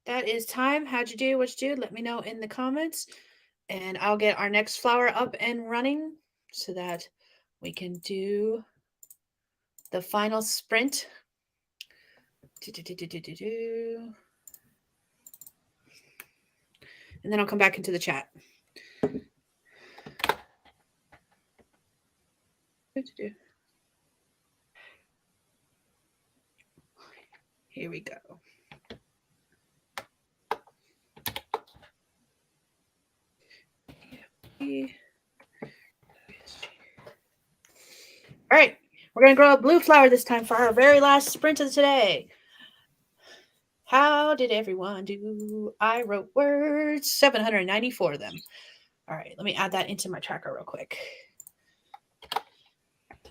that is time. How'd you do? What you do? Let me know in the comments, and I'll get our next flower up and running so that we can do the final sprint. And then I'll come back into the chat. Here we go. All right, we're going to grow a blue flower this time for our very last sprint of today. How did everyone do? I wrote words, 794 of them. All right, let me add that into my tracker real quick.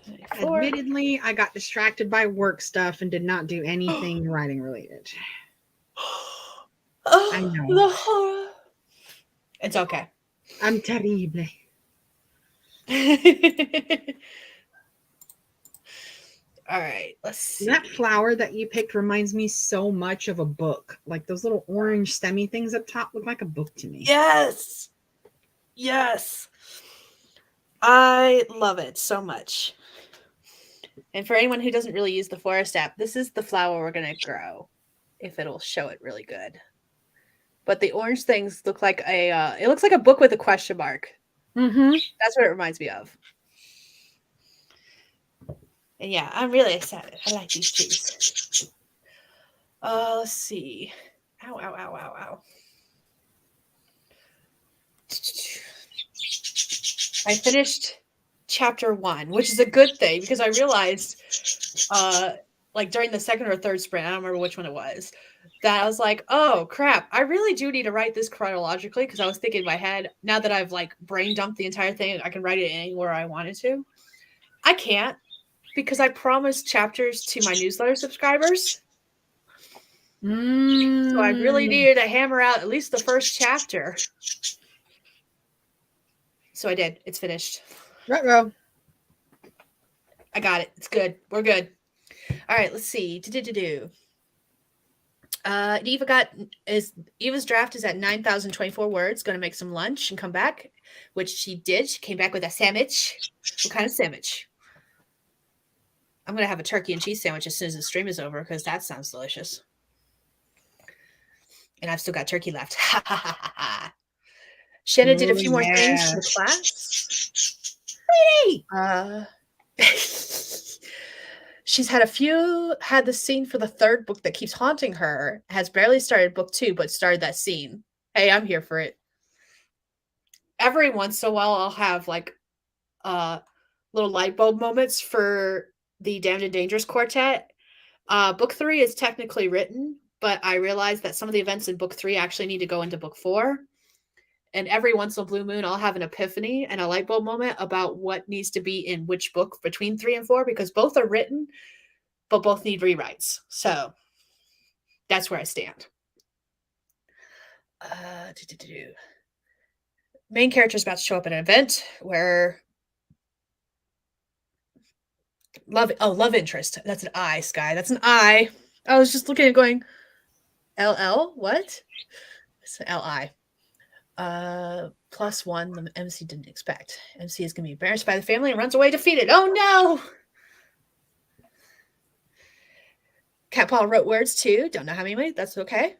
94. Admittedly, I got distracted by work stuff and did not do anything writing related. Oh, I know. the horror. It's okay. I'm terrible. All right, let's see. That flower that you picked reminds me so much of a book. Like those little orange stemmy things up top look like a book to me. Yes. Yes. I love it so much. And for anyone who doesn't really use the Forest app, this is the flower we're going to grow, if it'll show it really good. But the orange things look like it looks like a book with a question mark. Mm-hmm. That's what it reminds me of. And yeah, I'm really excited. I like these trees. Let's see. Ow, ow, ow, ow, ow. I finished chapter 1, which is a good thing because I realized like during the second or third sprint, I don't remember which one it was, that I was like, oh crap, I really do need to write this chronologically, because I was thinking in my head, now that I've like brain dumped the entire thing, I can write it anywhere I wanted to. I can't, because I promised chapters to my newsletter subscribers. So I really needed to hammer out at least the first chapter. So I did. It's finished. Right-ro. I got it. It's good. We're good. All right, let's see. Eva's draft is at 9,024 words. Going to make some lunch and come back, which she did. She came back with a sandwich. What kind of sandwich? I'm going to have a turkey and cheese sandwich as soon as the stream is over, because that sounds delicious. And I've still got turkey left. Shanna did a few more things for the class. Really? She's had the scene for the third book that keeps haunting her, has barely started book 2, but started that scene. Hey, I'm here for it. Every once in a while, I'll have like little light bulb moments for the Damned and Dangerous quartet. Book 3 is technically written, but I realized that some of the events in book 3 actually need to go into book 4. And every once in a blue moon, I'll have an epiphany and a light bulb moment about what needs to be in which book between 3 and 4, because both are written, but both need rewrites. So that's where I stand. Main character is about to show up at an event where love interest. That's an I, Skye. That's an I. I was just looking at going, LL? What? It's an LI. +1 the MC didn't expect. MC is going to be embarrassed by the family and runs away defeated. Oh no! Cat Paul wrote words too. Don't know how many. That's okay.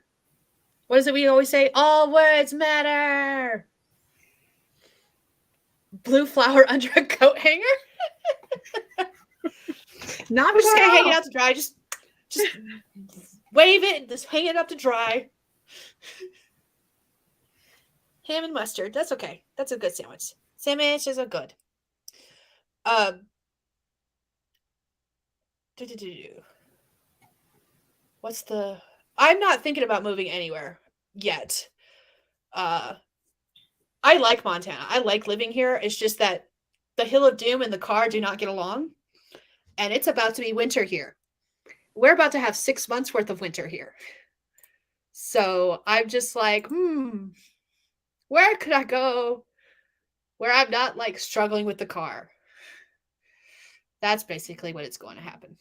What is it we always say? All words matter. Blue flower under a coat hanger. Not We're just gonna hang it out to dry. Just wave it and just hang it up to dry. Ham and mustard. That's okay. That's a good sandwich. Sandwiches are good. What's the... I'm not thinking about moving anywhere yet. I like Montana. I like living here. It's just that the Hill of Doom and the car do not get along. And it's about to be winter here. We're about to have 6 months worth of winter here. So I'm just like, where could I go where I'm not like struggling with the car? That's basically what it's going to happen.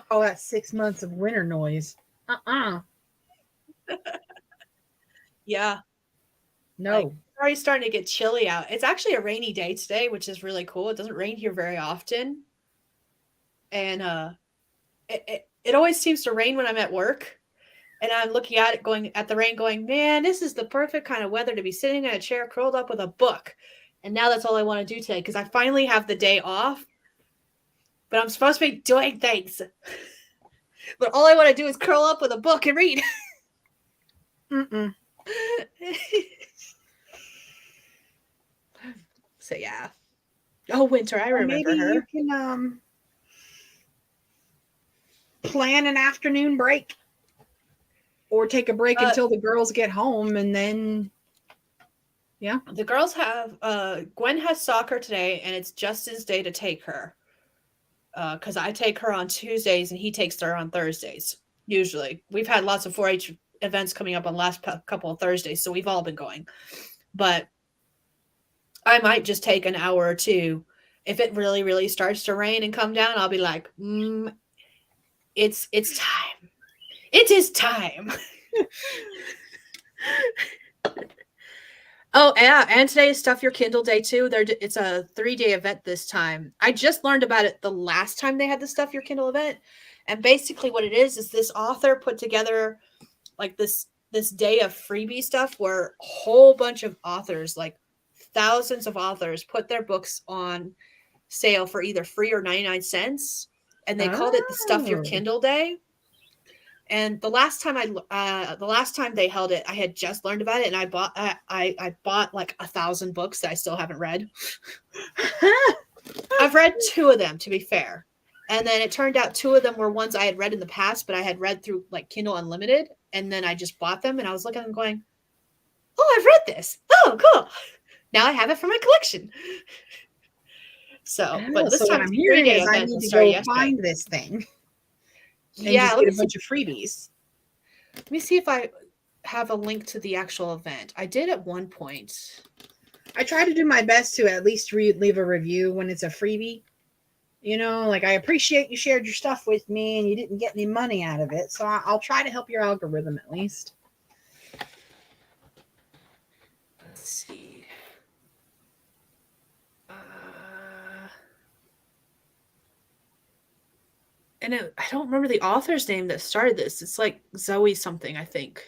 Oh, that's 6 months of winter noise. Yeah. No. Like, it's already starting to get chilly out. It's actually a rainy day today, which is really cool. It doesn't rain here very often. And it always seems to rain when I'm at work. And I'm looking at it, going at the rain, going, man, this is the perfect kind of weather to be sitting in a chair curled up with a book. And now that's all I want to do today because I finally have the day off. But I'm supposed to be doing things. But all I want to do is curl up with a book and read. So yeah. Oh, Winter, I remember maybe her. You can plan an afternoon break, or take a break until the girls get home, and then yeah. The girls have Gwen has soccer today, and it's Justin's day to take her. Because I take her on Tuesdays and he takes her on Thursdays. Usually, we've had lots of 4-H events coming up on last couple of Thursdays, so we've all been going. But I might just take an hour or two. If it really, really starts to rain and come down, I'll be like, it's time. It is time. Oh, yeah, and today is Stuff Your Kindle Day, too. It's a 3-day event this time. I just learned about it the last time they had the Stuff Your Kindle event. And basically what it is this author put together, like, this day of freebie stuff where a whole bunch of authors, like thousands of authors, put their books on sale for either free or 99 cents. And they called it the Stuff Your Kindle Day. And the last time they held it, I had just learned about it, and I bought like 1,000 books that I still haven't read. I've read 2 of them, to be fair, and then it turned out 2 of them were ones I had read in the past, but I had read through like Kindle Unlimited, and then I just bought them, and I was looking at them going, "Oh, I've read this. Oh, cool! Now I have it for my collection." So, but this time what I'm hearing is I need to go find this thing. And just get a bunch of freebies. Let me see if I have a link to the actual event. I did at one point. I try to do my best to at least leave a review when it's a freebie. You know, like, I appreciate you shared your stuff with me and you didn't get any money out of it. So I'll try to help your algorithm at least. Let's see. And I don't remember the author's name that started this. It's like Zoe something, I think.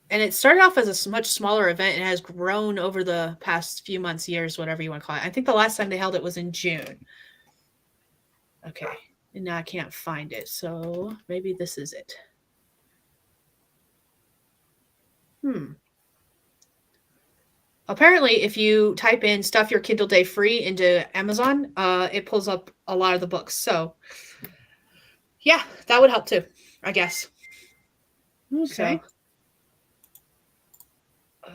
And it started off as a much smaller event and has grown over the past few months, years, whatever you want to call it. I think the last time they held it was in June. Okay. And now I can't find it. So maybe this is it. Apparently, if you type in Stuff Your Kindle Day free into Amazon, it pulls up a lot of the books. So, yeah, that would help too, I guess. Okay. So,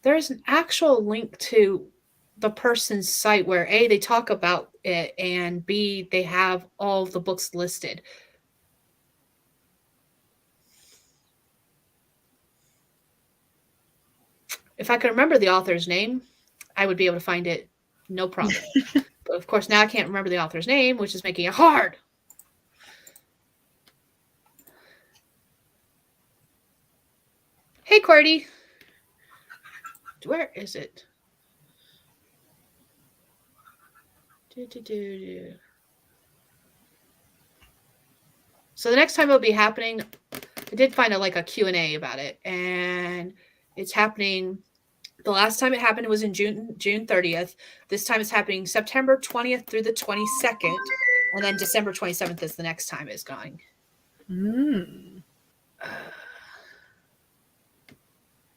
there's an actual link to the person's site where A, they talk about it, and B, they have all of the books listed. If I could remember the author's name, I would be able to find it, no problem. But of course, now I can't remember the author's name, which is making it hard. Hey, Cordy. Where is it? So the next time it'll be happening, I did find a Q&A about it, and it's happening. The last time it happened was in June 30th. This time it's happening September 20th through the 22nd, and then December 27th is the next time it's going.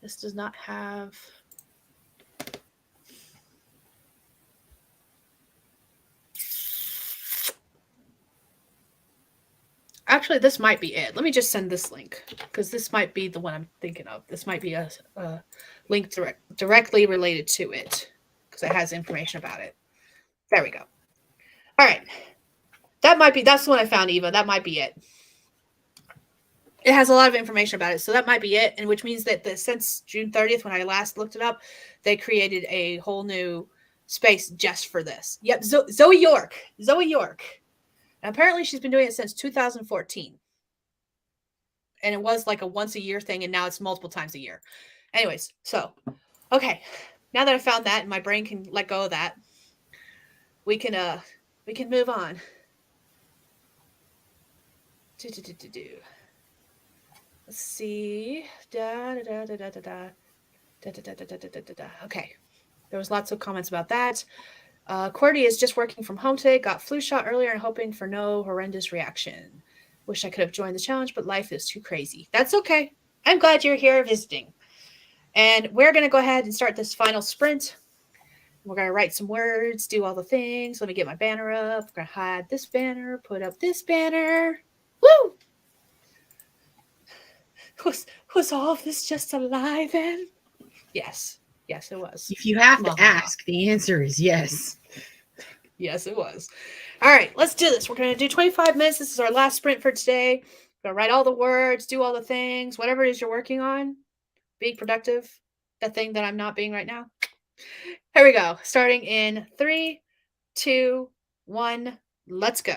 This does not have. Actually, this might be it. Let me just send this link because this might be the one I'm thinking of. This might be a link directly related to it because it has information about it. There we go. All right. That's the one I found, Eva. That might be it. It has a lot of information about it. So that might be it. And which means that since June 30th, when I last looked it up, they created a whole new space just for this. Yep, Zoe York. Zoe York. And apparently she's been doing it since 2014. And it was like a once a year thing, and now it's multiple times a year. Anyways, so okay. Now that I found that and my brain can let go of that, we can move on. Let's see. Okay. There was lots of comments about that. Cordy is just working from home today. Got flu shot earlier and hoping for no horrendous reaction. Wish I could have joined the challenge, but life is too crazy. That's okay. I'm glad you're here visiting. And we're going to go ahead and start this final sprint. We're going to write some words, do all the things. Let me get my banner up. We're going to hide this banner, put up this banner. Woo! Was all of this just a lie then? Yes. Yes, it was. If you have to ask, the answer is yes. Yes, it was. All right, let's do this. We're going to do 25 minutes. This is our last sprint for today. We're going to write all the words, do all the things, whatever it is you're working on. Be productive. That thing that I'm not being right now. Here we go. Starting in 3, 2, 1. Let's go.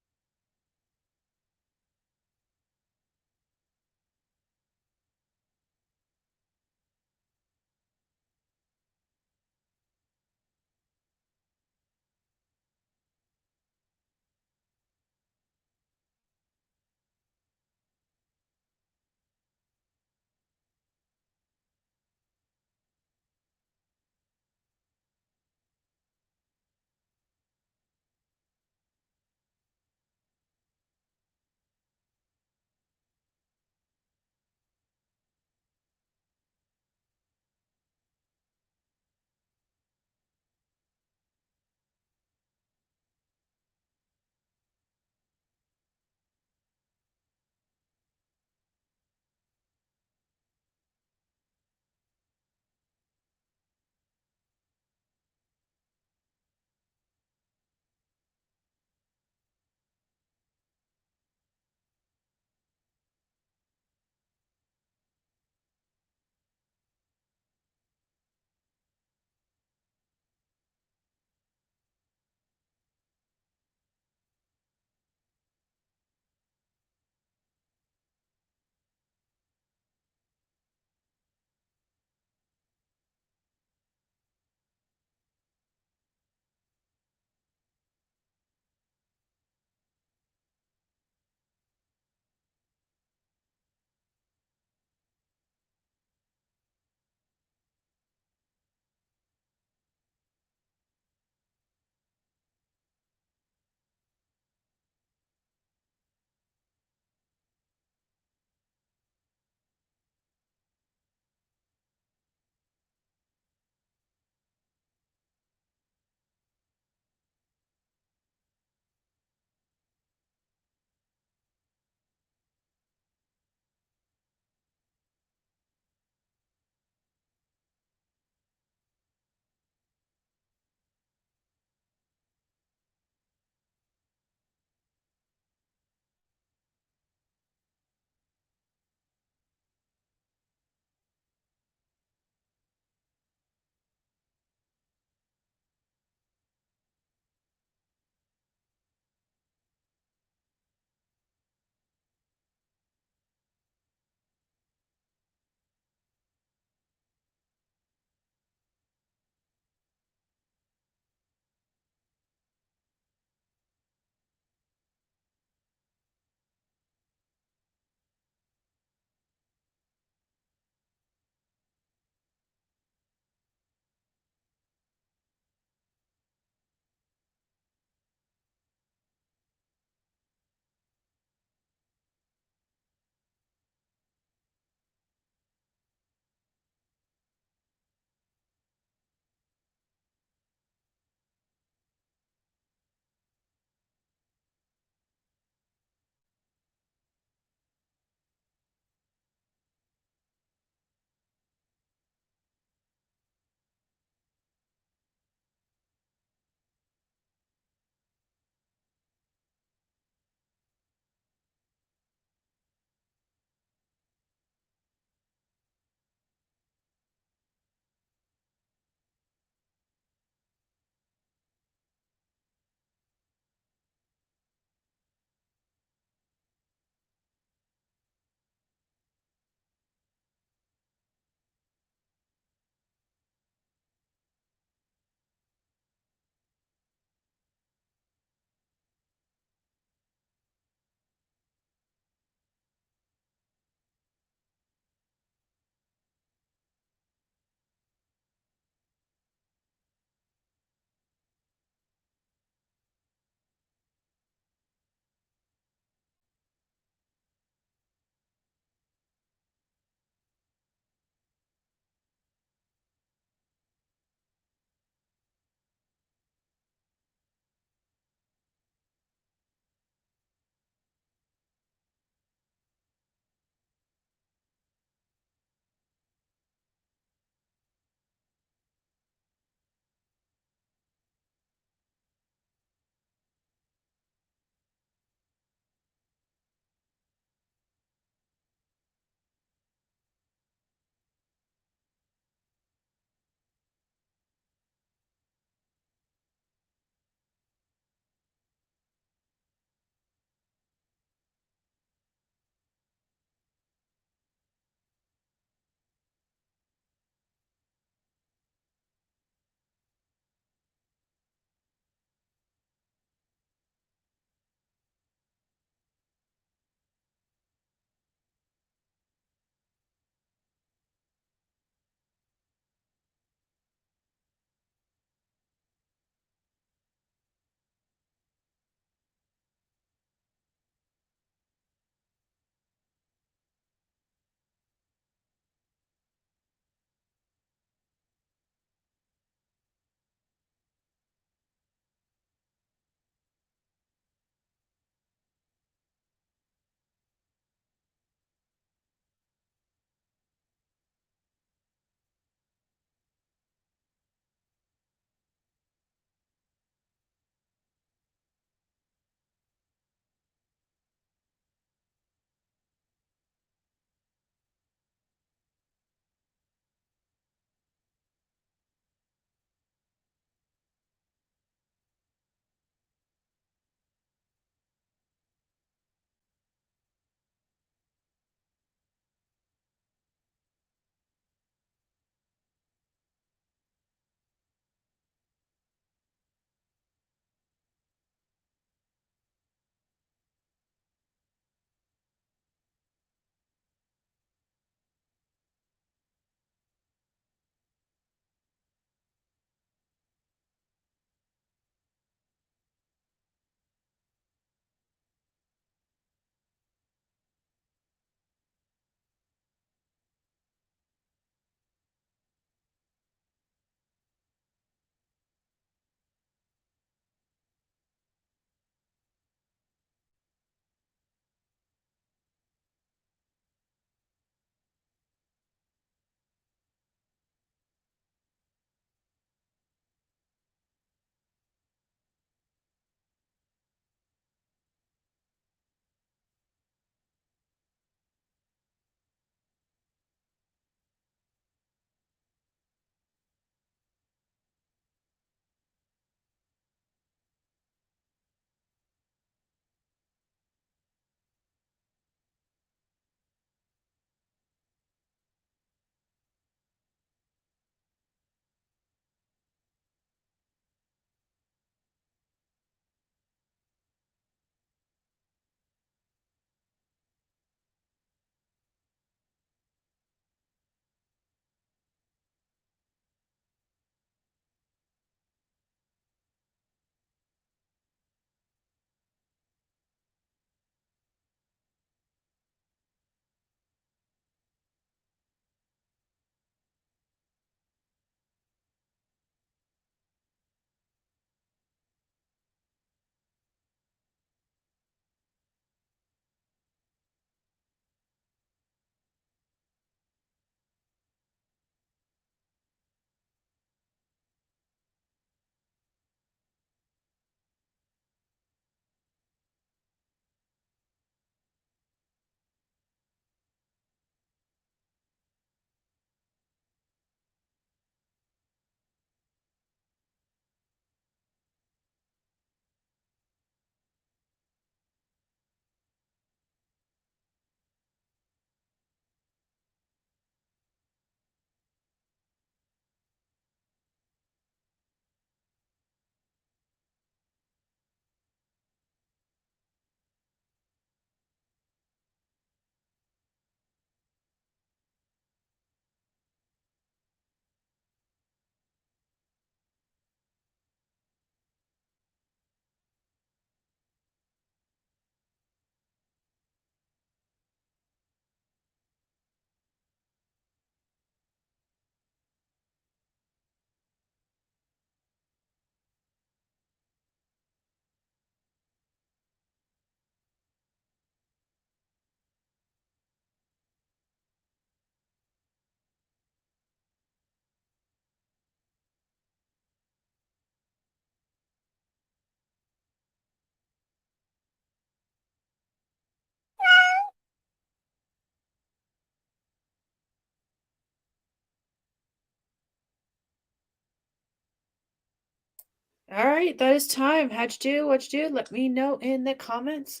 All right, that is time. How'd you do? What'd you do? Let me know in the comments.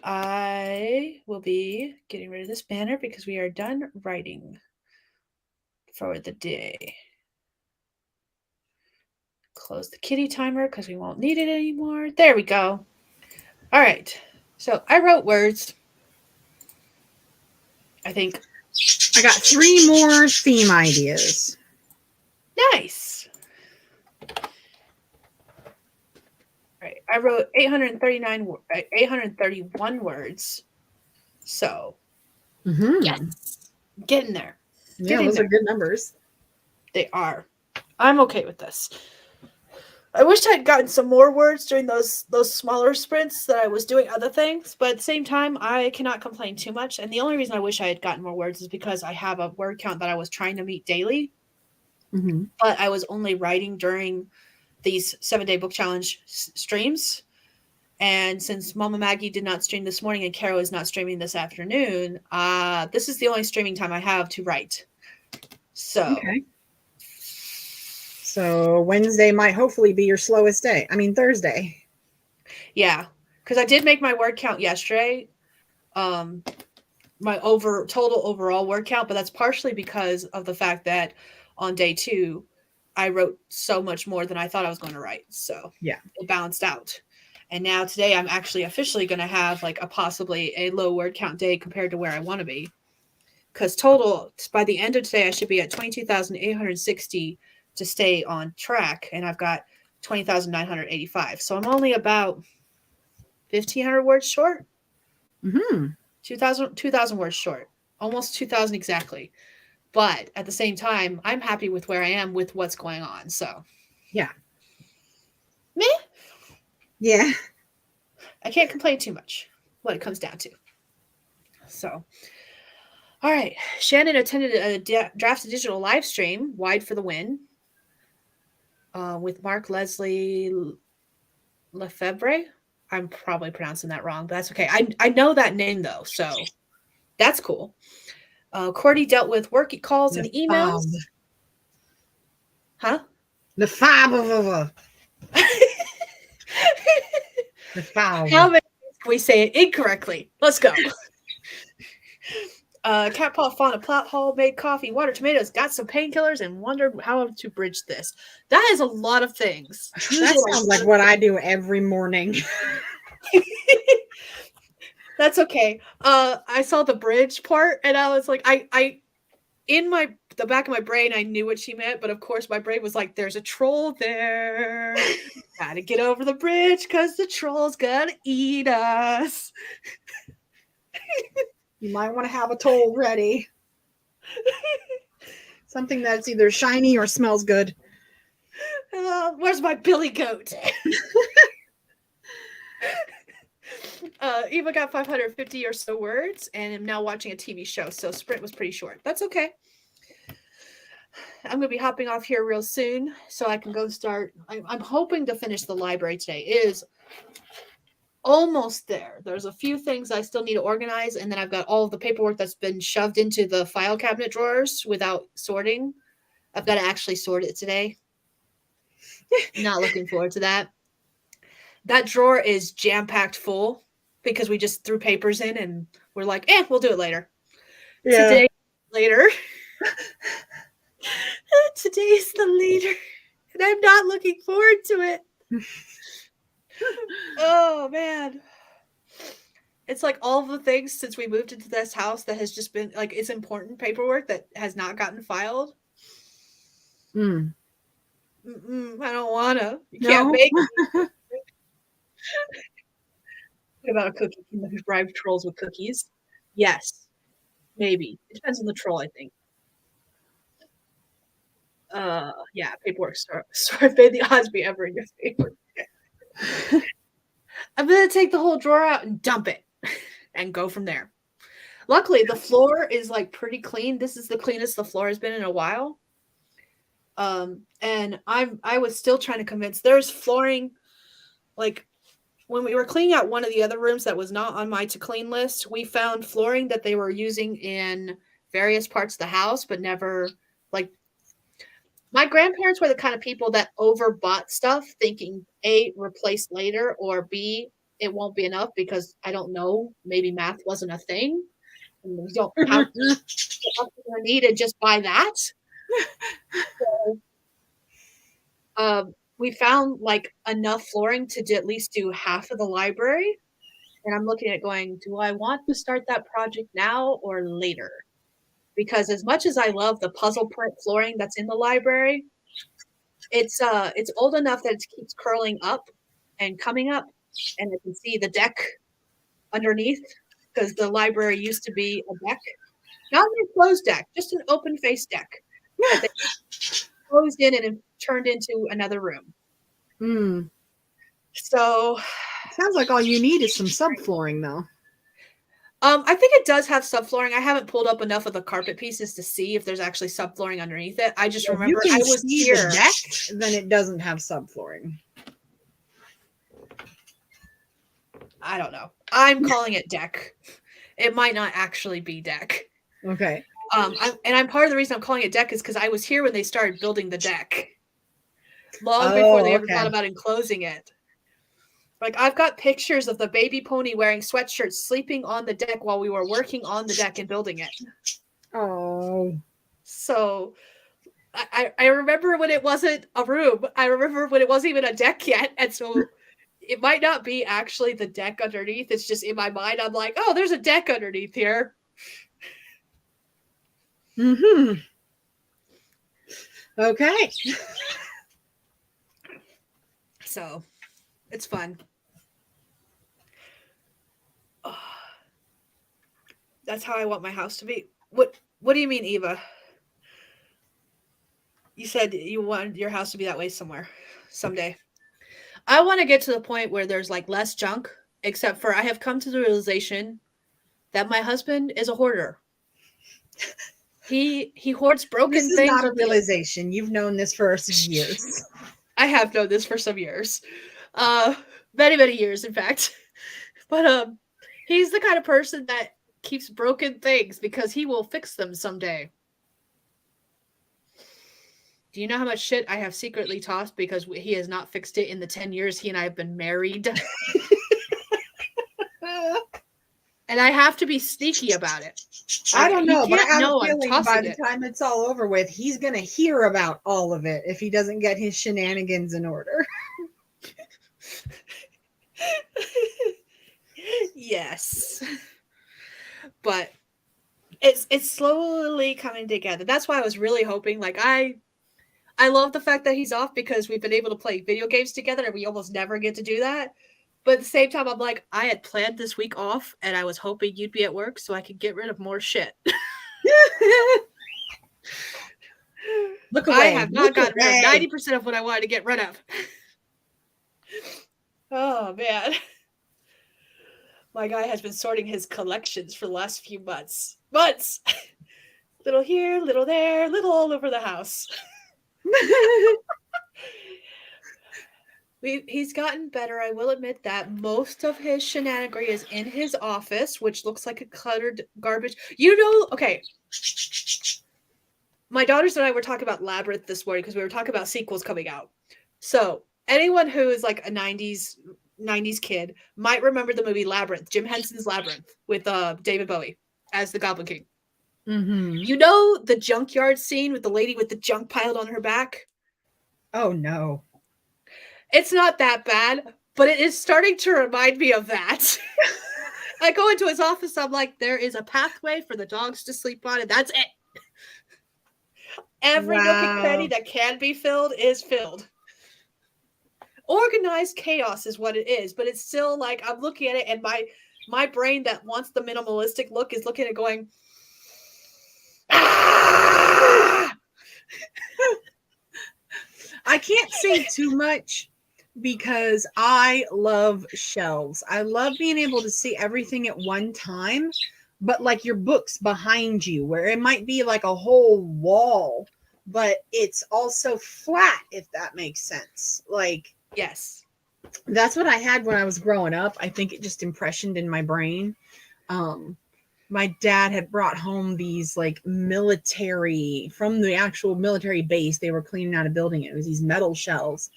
I will be getting rid of this banner because we are done writing for the day. Close the kitty timer because we won't need it anymore. There we go. All right. So I wrote words. I think. I got 3 more theme ideas. Nice. Right. I wrote 831 words. So, yes. Getting there. Yeah, those are good numbers. They are. I'm okay with this. I wish I'd gotten some more words during those smaller sprints that I was doing other things, but at the same time, I cannot complain too much. And the only reason I wish I had gotten more words is because I have a word count that I was trying to meet daily, but I was only writing during these 7-day book challenge streams. And since Mama Maggie did not stream this morning and Carol is not streaming this afternoon, this is the only streaming time I have to write. So. Okay. So Wednesday might hopefully be your slowest day. I mean, Thursday. Yeah, because I did make my word count yesterday. My total overall word count, but that's partially because of the fact that on day 2, I wrote so much more than I thought I was going to write. So yeah, it balanced out. And now today I'm actually officially going to have like possibly a low word count day compared to where I want to be. Because total, by the end of today, I should be at 22,860 to stay on track. And I've got 20,985. So I'm only about 1,500 words short. 2,000 words short. Almost 2,000 exactly. But at the same time, I'm happy with where I am with what's going on. So. Yeah. Meh. Yeah. I can't complain too much what it comes down to. So. All right. Shannon attended a Drafts Digital live stream, Wide for the Win, with Mark Leslie Lefebvre. I'm probably pronouncing that wrong, but that's okay. I know that name, though, so that's cool. Cordy dealt with work calls and emails. Huh? Lefebvre. How many can we say it incorrectly? Let's go. Cat paw found a plot hole, made coffee, watered tomatoes, got some painkillers, and wondered how to bridge this. That is a lot of things. That sounds like what I do every morning. That's okay. I saw the bridge part, and I was like, I in the back of my brain, I knew what she meant, but of course my brain was like, there's a troll there. Gotta get over the bridge because the troll's gonna eat us. You might want to have a toll ready. Something that's either shiny or smells good. Where's my billy goat? Eva got 550 or so words and am now watching a TV show, so sprint was pretty short. That's okay. I'm going to be hopping off here real soon so I can go start. I'm hoping to finish the library today. It is almost there. There's a few things I still need to organize, and then I've got all of the paperwork that's been shoved into the file cabinet drawers without sorting. I've got to actually sort it today. Not looking forward to that. That drawer is jam-packed full because we just threw papers in and we're like, we'll do it later. Yeah. Today, later. Today's the later. And I'm not looking forward to it. Oh, man. It's like all the things since we moved into this house that has just been like, it's important paperwork that has not gotten filed. I don't want to. You can't make it. What about a cookie? Can you bribe trolls with cookies? Yes. Maybe. It depends on the troll, I think. Yeah, paperwork. Sorry, may the odds be ever in your favor. I'm going to take the whole drawer out and dump it and go from there. Luckily, the floor is like pretty clean. This is the cleanest the floor has been in a while. And I was still trying to convince there's flooring. Like when we were cleaning out one of the other rooms that was not on my to clean list, we found flooring that they were using in various parts of the house, but never like My grandparents were the kind of people that overbought stuff thinking A, replace later, or B, it won't be enough because I don't know, maybe math wasn't a thing. And we don't count what we needed, just buy that. So, we found like enough flooring to at least do half of the library. And I'm looking at going, do I want to start that project now or later? Because as much as I love the puzzle print flooring that's in the library, it's old enough that it keeps curling up and coming up, and I can see the deck underneath because the library used to be a deck, not an enclosed deck, just an open face deck that they closed in and turned into another room. So sounds like all you need is some subflooring, though. I think it does have subflooring. I haven't pulled up enough of the carpet pieces to see if there's actually subflooring underneath it. I just remember I was here. The deck, then it doesn't have subflooring. I don't know. I'm calling it deck. It might not actually be deck. Okay. I'm part of the reason I'm calling it deck is because I was here when they started building the deck. Long before they ever thought about enclosing it. Like, I've got pictures of the baby pony wearing sweatshirts sleeping on the deck while we were working on the deck and building it. Oh. So I remember when it wasn't a room. I remember when it wasn't even a deck yet. And so it might not be actually the deck underneath. It's just in my mind. I'm like, oh, there's a deck underneath here. Okay. So it's fun. Oh, that's how I want my house to be. What do you mean, Eva? You said you want your house to be that way someday. I want to get to the point where there's like less junk, except for I have come to the realization that my husband is a hoarder. He hoards broken things. This is not a realization. You've known this for some years. I have known this for some years. Many, many years, in fact. But he's the kind of person that keeps broken things because he will fix them someday. Do you know how much shit I have secretly tossed because he has not fixed it in the 10 years he and I have been married? And I have to be sneaky about it. I don't know, but I have a feeling by the time it's all over with, he's going to hear about all of it if he doesn't get his shenanigans in order. Yes. But it's slowly coming together. That's why I was really hoping, like, I love the fact that he's off because we've been able to play video games together and we almost never get to do that. But at the same time, I'm like, I had planned this week off and I was hoping you'd be at work so I could get rid of more shit. Look away. I have not gotten rid of 90% of what I wanted to get rid of. Oh, man. My guy has been sorting his collections for the last few months. Little here, little there, little all over the house. He's gotten better, I will admit that. Most of his shenanigans is in his office, which looks like a cluttered garbage. Okay. My daughters and I were talking about Labyrinth this morning because we were talking about sequels coming out. So anyone who is like a 90s kid might remember the movie Labyrinth, Jim Henson's Labyrinth, with David Bowie as the Goblin King. Mm-hmm. You know the junkyard scene with the lady with the junk piled on her back? Oh, no. It's not that bad, but it is starting to remind me of that. I go into his office, I'm like, there is a pathway for the dogs to sleep on, and that's it. Every nook and cranny that can be filled is filled. Organized chaos is what it is, but it's still like, I'm looking at it, and my brain that wants the minimalistic look is looking at it going, ah! I can't say too much because I love shelves. I love being able to see everything at one time, but like your books behind you, where it might be like a whole wall, but it's also flat, if that makes sense. Like, yes, that's what I had when I was growing up. I think it just impressioned in my brain. my dad had brought home these like military from the actual military base. They were cleaning out a building. It was these metal shelves.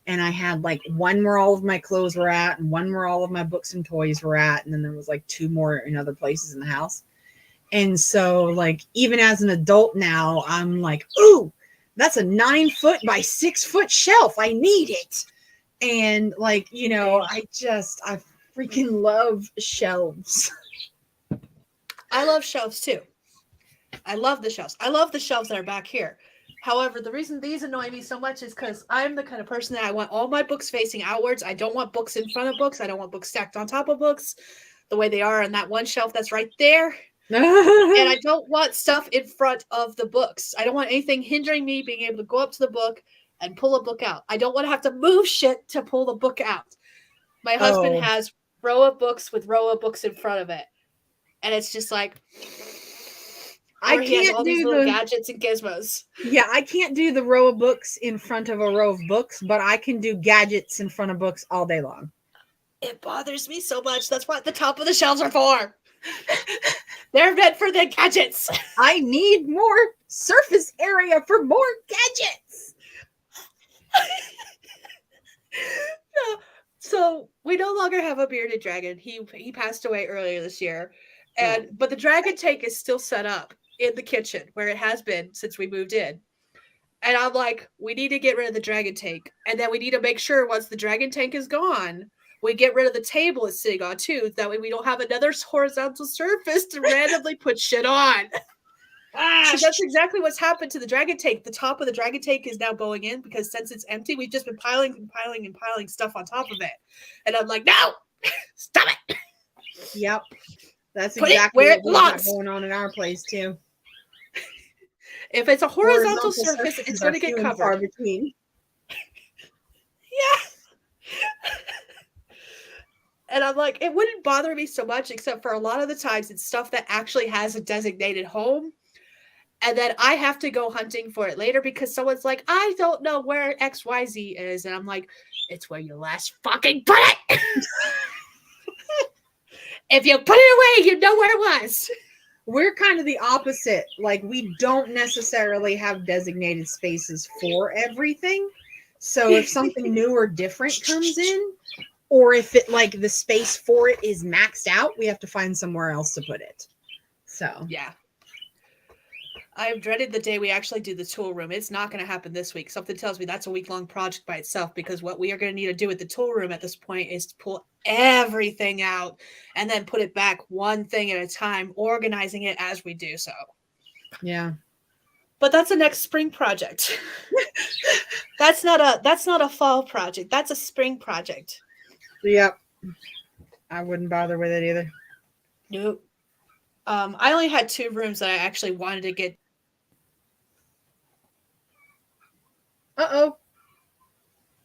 And I had like one where all of my clothes were at and one where all of my books and toys were at. And then there was like two more in other places in the house. And so like, even as an adult now, I'm like, ooh, that's a 9 foot by 6 foot shelf. I need it. And like, you know, I freaking love shelves. I love shelves too. I love the shelves. I love the shelves that are back here. However, the reason these annoy me so much is because I'm the kind of person that I want all my books facing outwards. I don't want books in front of books. I don't want books stacked on top of books the way they are on that one shelf that's right there. And I don't want stuff in front of the books. I don't want anything hindering me being able to go up to the book and pull a book out. I don't want to have to move shit to pull the book out. My husband has row of books with row of books in front of it. And it's just like... I can't all do these little gadgets and gizmos. Yeah, I can't do the row of books in front of a row of books, but I can do gadgets in front of books all day long. It bothers me so much. That's what the top of the shelves are for. They're meant for the gadgets. I need more surface area for more gadgets. No. So we no longer have a bearded dragon. He passed away earlier this year. But the dragon tank is still set up in the kitchen where it has been since we moved in. And I'm like, we need to get rid of the dragon tank. And then we need to make sure once the dragon tank is gone, we get rid of the table it's sitting on too. That way we don't have another horizontal surface to randomly put shit on. So that's exactly what's happened to the dragon tank. The top of the dragon tank is now going in because since it's empty, we've just been piling and piling and piling stuff on top of it. And I'm like, no, stop it. Yep. That's Put exactly what we got going on in our place too. If it's a horizontal surface, it's going to get covered. Far between. Yeah. And I'm like, it wouldn't bother me so much, except for a lot of the times it's stuff that actually has a designated home. And then I have to go hunting for it later because someone's like, I don't know where XYZ is. And I'm like, it's where you last fucking put it. If you put it away, you know where it was. We're kind of the opposite. Like, we don't necessarily have designated spaces for everything. So if something new or different comes in, or if it like the space for it is maxed out, we have to find somewhere else to put it. So yeah. I've dreaded the day we actually do the tool room. It's not going to happen this week. Something tells me that's a week-long project by itself, because what we are going to need to do with the tool room at this point is to pull everything out and then put it back one thing at a time, organizing it as we do so. Yeah. But that's a next spring project. That's not a fall project. That's a spring project. Yep. I wouldn't bother with it either. Nope. I only had 2 rooms that I actually wanted to get. Uh-oh.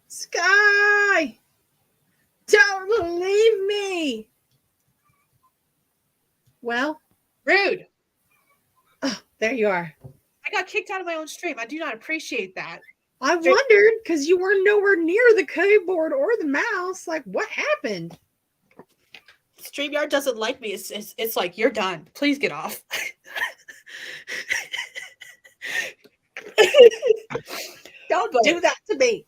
Skye! Don't leave me! Well? Rude. Oh, there you are. I got kicked out of my own stream. I do not appreciate that. I wondered, because you were nowhere near the keyboard or the mouse. Like, what happened? StreamYard doesn't like me. It's like, you're done. Please get off. Don't do that to me.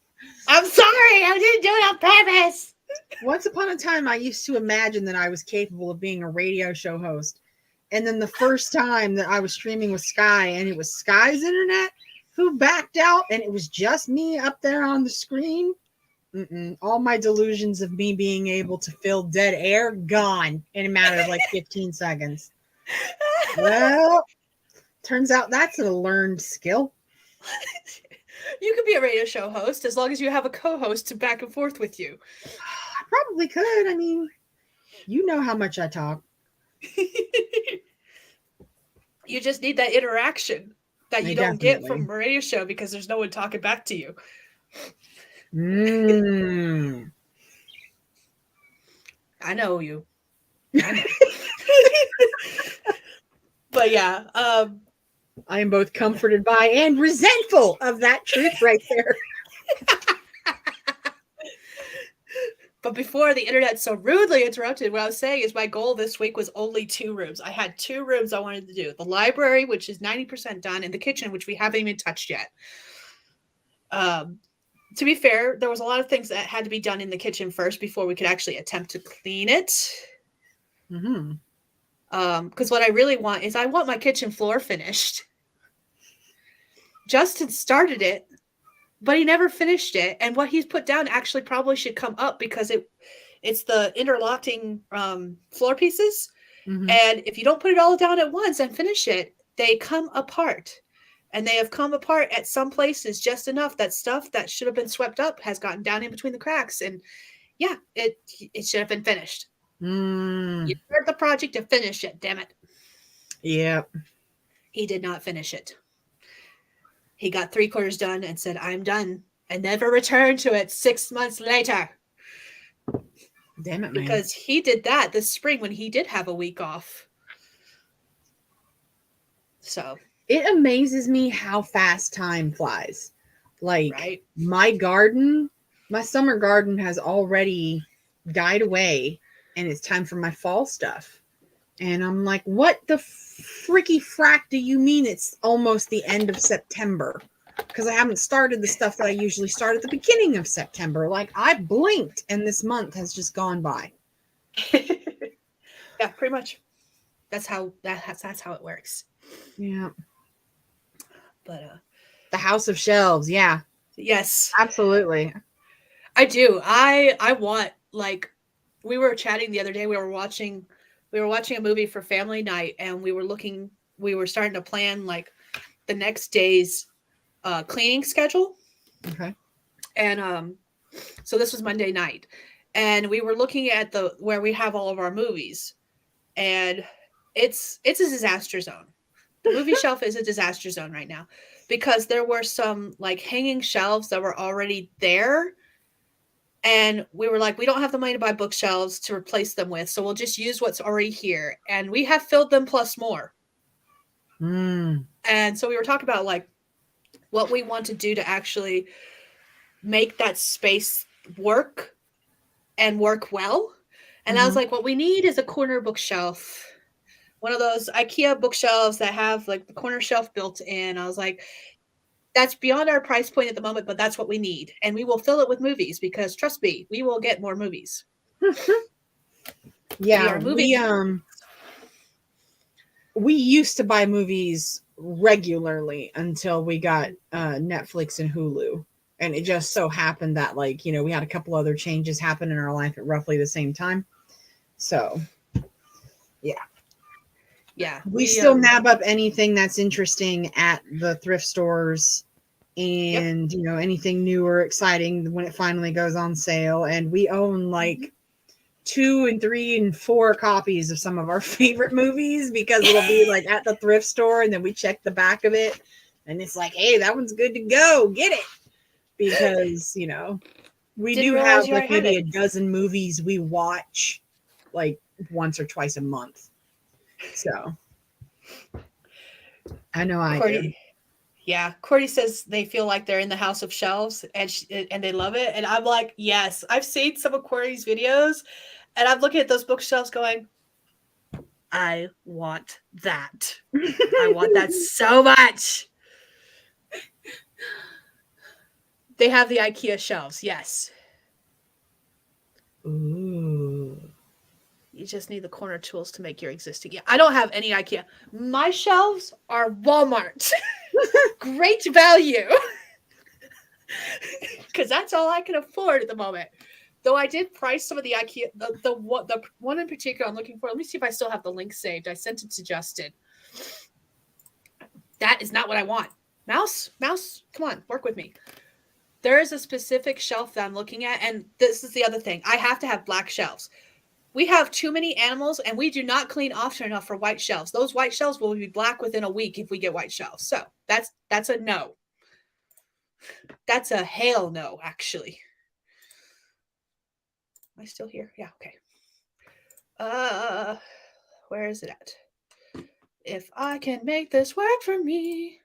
I'm sorry. I didn't do it on purpose. Once upon a time, I used to imagine that I was capable of being a radio show host. And then the first time that I was streaming with Skye, and it was Skye's internet who backed out, and it was just me up there on the screen. All my delusions of me being able to fill dead air, gone in a matter of like 15 seconds. Well, turns out that's a learned skill. You could be a radio show host as long as you have a co-host to back and forth with you. I probably could. I mean, you know how much I talk. You just need that interaction that you don't get from a radio show because there's no one talking back to you. I know you. I know. But yeah, I am both comforted by and resentful of that truth right there. But before the internet so rudely interrupted, what I was saying is my goal this week was only 2 rooms. I had 2 rooms I wanted to do. The library, which is 90% done, and the kitchen, which we haven't even touched yet. To be fair, there was a lot of things that had to be done in the kitchen first before we could actually attempt to clean it. Mm-hmm. Because what I really want is I want my kitchen floor finished. Justin started it, but he never finished it. And what he's put down actually probably should come up because it's the interlocking floor pieces. Mm-hmm. And if you don't put it all down at once and finish it, they come apart. And they have come apart at some places just enough that stuff that should have been swept up has gotten down in between the cracks. And yeah, it should have been finished. You start the project to finish it, damn it. Yep. He did not finish it. He got 3/4 done and said, I'm done, and never returned to it 6 months later. Damn it, man. Because he did that this spring when he did have a week off. So it amazes me how fast time flies. Like, right? my garden, my summer garden has already died away, and it's time for my fall stuff. And I'm like, what the freaky frack do you mean it's almost the end of September? Because I haven't started the stuff that I usually start at the beginning of September. Like, I blinked and this month has just gone by. Yeah, pretty much. That's how it works. Yeah. But the House of Shelves, yeah. Yes. Absolutely. I do. I want, like, we were chatting the other day, we were watching a movie for family night, and we were starting to plan like the next day's cleaning schedule. Okay. And so this was Monday night, and we were looking at where we have all of our movies, and it's a disaster zone. The movie shelf is a disaster zone right now because there were some like hanging shelves that were already there. And we were like, we don't have the money to buy bookshelves to replace them with, so we'll just use what's already here. And we have filled them plus more. And so we were talking about like what we want to do to actually make that space work and work well. And I was like, what we need is a corner bookshelf. One of those IKEA bookshelves that have like the corner shelf built in. I was like, that's beyond our price point at the moment, but that's what we need. And we will fill it with movies because trust me, we will get more movies. Yeah. We used to buy movies regularly until we got Netflix and Hulu. And it just so happened that, like, you know, we had a couple other changes happen in our life at roughly the same time. So, yeah. Yeah. We still nab up anything that's interesting at the thrift stores and, you know, anything new or exciting when it finally goes on sale. And we own like 2 and 3 and 4 copies of some of our favorite movies because it'll be like at the thrift store and then we check the back of it and it's like, hey, that one's good to go. Get it. Because, you know, we do have like maybe a dozen movies we watch like once or twice a month. So I know I do. Yeah, Cordy says they feel like they're in the House of Shelves and they love it. And I'm like, yes, I've seen some of Cordy's videos and I'm looking at those bookshelves going, I want that. I want that so much. They have the IKEA shelves, yes. Ooh. You just need the corner tools to make your existing. Yeah, I don't have any IKEA. My shelves are Walmart. Great value. Because that's all I can afford at the moment. Though I did price some of the IKEA, the one in particular I'm looking for. Let me see if I still have the link saved. I sent it to Justin. That is not what I want. Mouse, come on, work with me. There is a specific shelf that I'm looking at, and this is the other thing. I have to have black shelves. We have too many animals, and we do not clean often enough for white shelves. Those white shelves will be black within a week if we get white shelves. So that's a no. That's a hell no, actually. Am I still here? Yeah, okay. Where is it at? If I can make this work for me.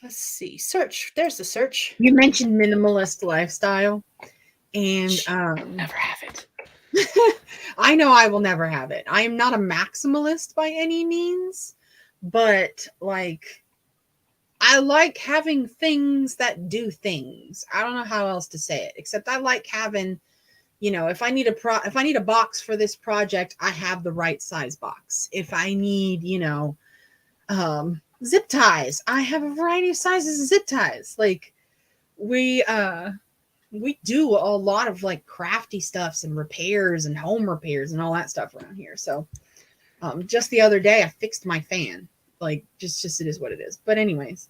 Let's see. Search. There's the search. You mentioned minimalist lifestyle. And Never have it. I know I will never have it. I am not a maximalist by any means, but like I like having things that do things. I don't know how else to say it, except I like having, you know, if I need a box for this project, I have the right size box. If I need, you know, zip ties, I have a variety of sizes of zip ties. Like we do a lot of like crafty stuffs and repairs and home repairs and all that stuff around here. So just the other day I fixed my fan. Like just it is what it is. But anyways,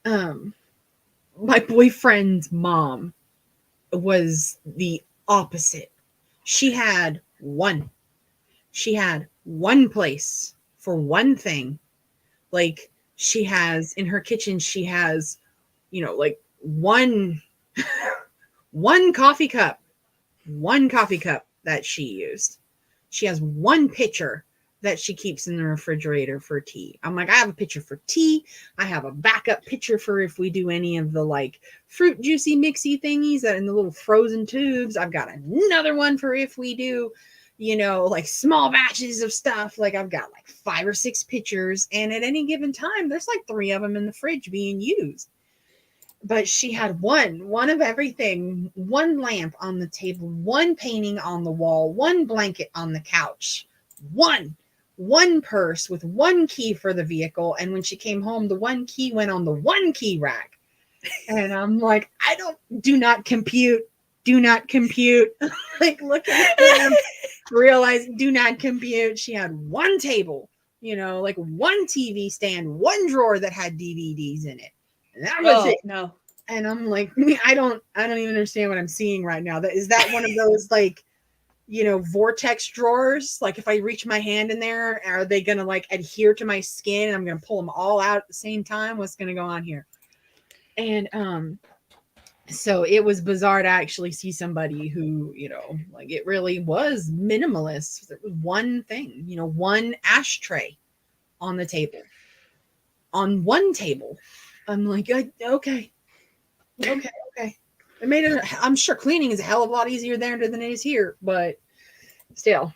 my boyfriend's mom was the opposite. She had one place for one thing. Like she has in her kitchen, she has, you know, like one coffee cup that she used. She has one pitcher that she keeps in the refrigerator for tea. I'm like, I have a pitcher for tea. I have a backup pitcher for if we do any of the like fruit juicy mixy thingies that in the little frozen tubes. I've got another one for if we do, you know, like small batches of stuff. Like I've got like 5 or 6 pitchers, and at any given time, there's like 3 of them in the fridge being used. But she had one of everything, one lamp on the table, one painting on the wall, one blanket on the couch, one purse with one key for the vehicle. And when she came home, the one key went on the one key rack. And I'm like, do not compute. Like look at them, realize, do not compute. She had one table, you know, like one TV stand, one drawer that had DVDs in it. And that was it. No. And I'm like, I don't even understand what I'm seeing right now. Is that one of those like, you know, vortex drawers? Like if I reach my hand in there, are they going to like adhere to my skin and I'm going to pull them all out at the same time? What's going to go on here? And so it was bizarre to actually see somebody who, you know, like it really was minimalist. There was one thing, you know, one ashtray on the table, on one table. I'm like, okay. It made it. I'm sure cleaning is a hell of a lot easier there than it is here, but still,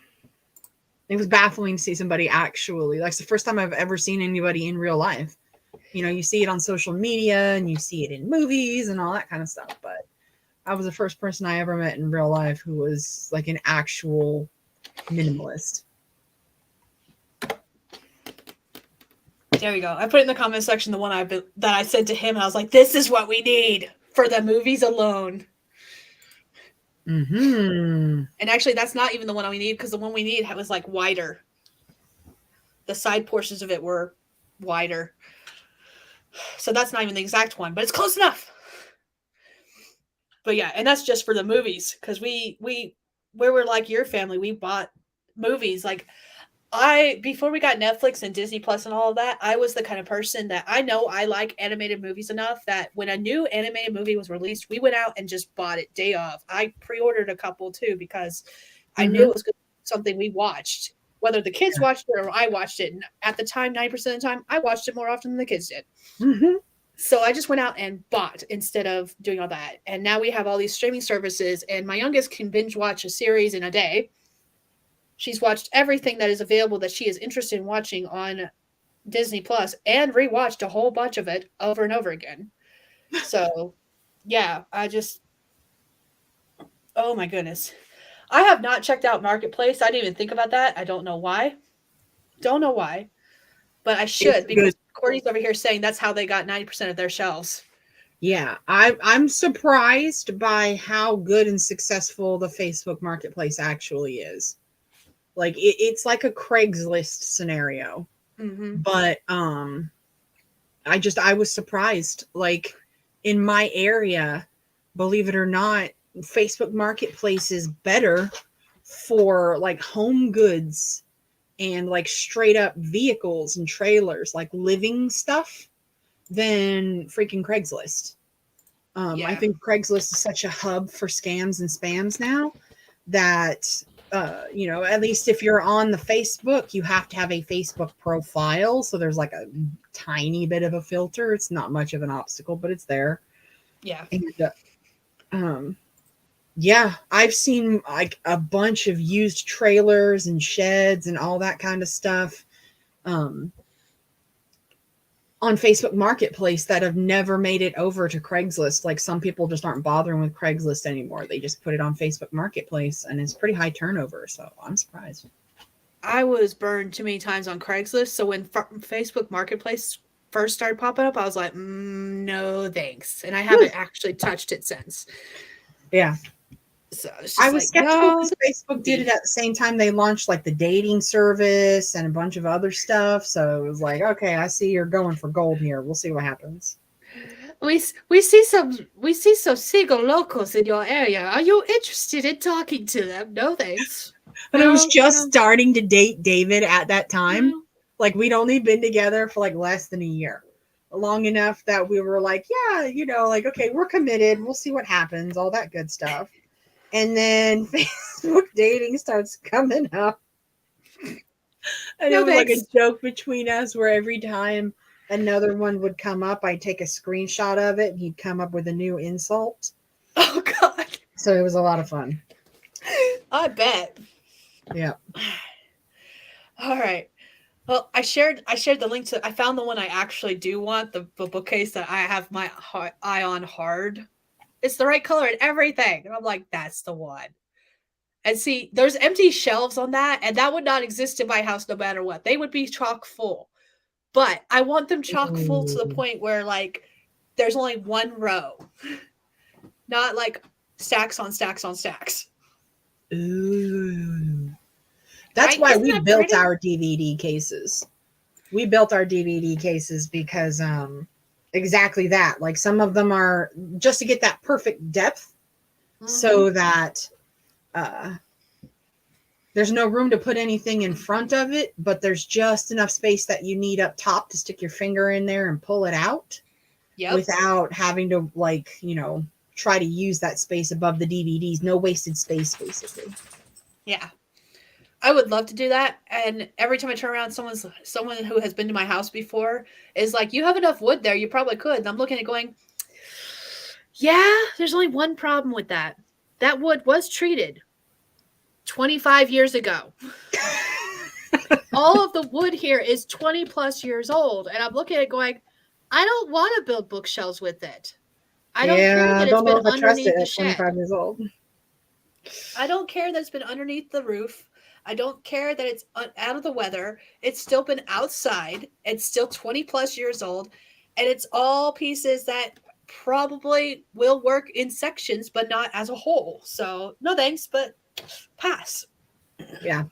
it was baffling to see somebody actually. Like, it's the first time I've ever seen anybody in real life. You know, you see it on social media and you see it in movies and all that kind of stuff, but I was the first person I ever met in real life who was like an actual minimalist. There we go. I put it in the comment section the one that I said to him, and I was like, "This is what we need for the movies alone." Mm-hmm. And actually, that's not even the one we need, because the one we need was like wider. The side portions of it were wider, so that's not even the exact one, but it's close enough. But yeah, and that's just for the movies, because we we're like your family. We bought movies like. Before we got Netflix and Disney Plus and all of that, I was the kind of person that I know I like animated movies enough that when a new animated movie was released, we went out and just bought it day of. I pre-ordered a couple too, because I knew it was something we watched, whether the kids watched it or I watched it. And at the time, 90% of the time, I watched it more often than the kids did. Mm-hmm. So I just went out and bought instead of doing all that. And now we have all these streaming services, and my youngest can binge watch a series in a day. She's watched everything that is available that she is interested in watching on Disney Plus and rewatched a whole bunch of it over and over again. So, yeah, oh my goodness. I have not checked out Marketplace. I didn't even think about that. I don't know why. But I should, because Courtney's over here saying that's how they got 90% of their shelves. Yeah, I'm surprised by how good and successful the Facebook Marketplace actually is. Like it's like a Craigslist scenario. Mm-hmm. But I was surprised. Like in my area, believe it or not, Facebook Marketplace is better for like home goods and like straight up vehicles and trailers, like living stuff, than freaking Craigslist. I think Craigslist is such a hub for scams and spams now that you know, at least if you're on the Facebook, you have to have a Facebook profile. So there's like a tiny bit of a filter. It's not much of an obstacle, but it's there. Yeah. And Yeah, I've seen like a bunch of used trailers and sheds and all that kind of stuff um, on Facebook Marketplace that have never made it over to Craigslist. Like some people just aren't bothering with Craigslist anymore. They just put it on Facebook Marketplace and it's pretty high turnover. So I'm surprised. I was burned too many times on Craigslist. So when Facebook Marketplace first started popping up, I was like, no thanks. And I haven't actually touched it since. Yeah. So it's I just was like, skeptical no. because Facebook did it at the same time they launched like the dating service and a bunch of other stuff. So it was like, okay, I see you're going for gold here. We'll see what happens. We see some single locals in your area. Are you interested in talking to them? No thanks. But I was just No, starting to date David at that time. no. Like we'd only been together for like less than a year. Long enough that we were like, yeah, you know, like, okay, we're committed. We'll see what happens, all that good stuff. And then Facebook dating starts coming up. And No it was like a thanks. joke between us where every time another one would come up, I'd take a screenshot of it and he'd come up with a new insult. Oh God. So it was a lot of fun. I bet. Yeah. All right. Well, I shared the link to. I found the one I actually do want, the bookcase that I have my eye on hard. It's the right color and everything, and I'm like, that's the one. And see, there's empty shelves on that, and that would not exist in my house no matter what. They would be chock full, but I want them chock full to the Ooh. point where like there's only one row, not like stacks on stacks on stacks. Ooh. That's Right? why Isn't we that built pretty? our DVD cases. We built our DVD cases because exactly that. Like some of them are just to get that perfect depth so that uh there's no room to put anything in front of it, but there's just enough space that you need up top to stick your finger in there and pull it out Yep. without having to, like, you know, try to use that space above the DVDs. No wasted space, basically. Yeah. I would love to do that. And every time I turn around, someone who has been to my house before is like, "You have enough wood there. You probably could." And I'm looking at it going, "Yeah, there's only one problem with that. That wood was treated 25 years ago. All of the wood here is 20 plus years old." And I'm looking at it going, "I don't want to build bookshelves with it. I don't care Yeah, I that it's don't know been if I trust it underneath the at shed. 25 years old. I don't care that it's been underneath the roof. I don't care that it's out of the weather. It's still been outside. It's still 20 plus years old. And it's all pieces that probably will work in sections, but not as a whole. So, no thanks, but pass." Yeah.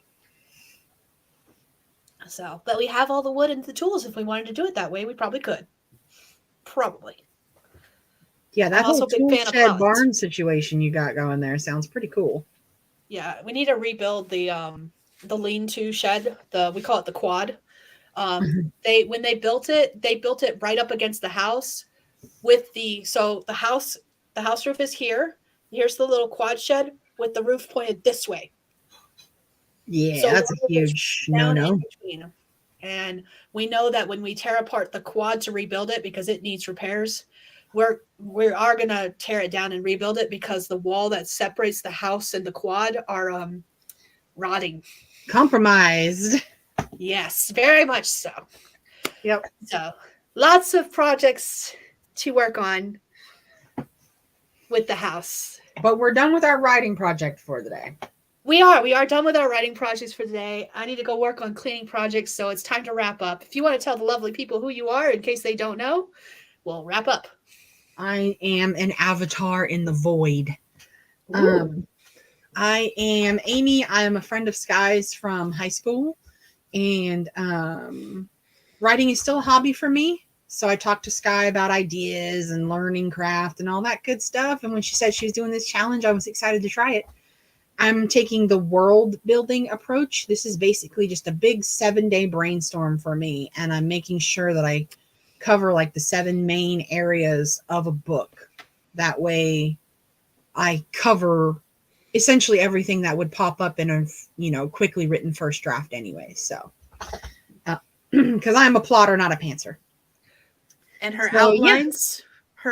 So, but we have all the wood and the tools. If we wanted to do it that way, we probably could. Probably. Yeah, that I'm also whole a big tool fan of shed pallets. barn situation you got going there sounds pretty cool. Yeah, we need to rebuild the lean-to shed. We call it the quad. When they built it right up against the house with the house roof is here. Here's the little quad shed with the roof pointed this way. Yeah, So that's a water goes huge down in no-no. between. And we know that when we tear apart the quad to rebuild it because it needs repairs, we are gonna tear it down and rebuild it because the wall that separates the house and the quad are rotting. Compromised. Yes, very much so. Yep. So lots of projects to work on with the house. But we're done with our writing project for the day. We are done with our writing projects for today. I need to go work on cleaning projects, so it's time to wrap up. If you want to tell the lovely people who you are in case they don't know, we'll wrap up. I am an avatar in the void. Ooh. I am Amy. I am a friend of Skye's from high school, and writing is still a hobby for me. So I talked to Skye about ideas and learning craft and all that good stuff. And when she said she was doing this challenge, I was excited to try it. I'm taking the world building approach. This is basically just a big 7-day brainstorm for me. And I'm making sure that I cover like the 7 main areas of a book. That way I cover essentially everything that would pop up in a, you know, quickly written first draft anyway. So, because I'm a plotter, not a pantser. And her So,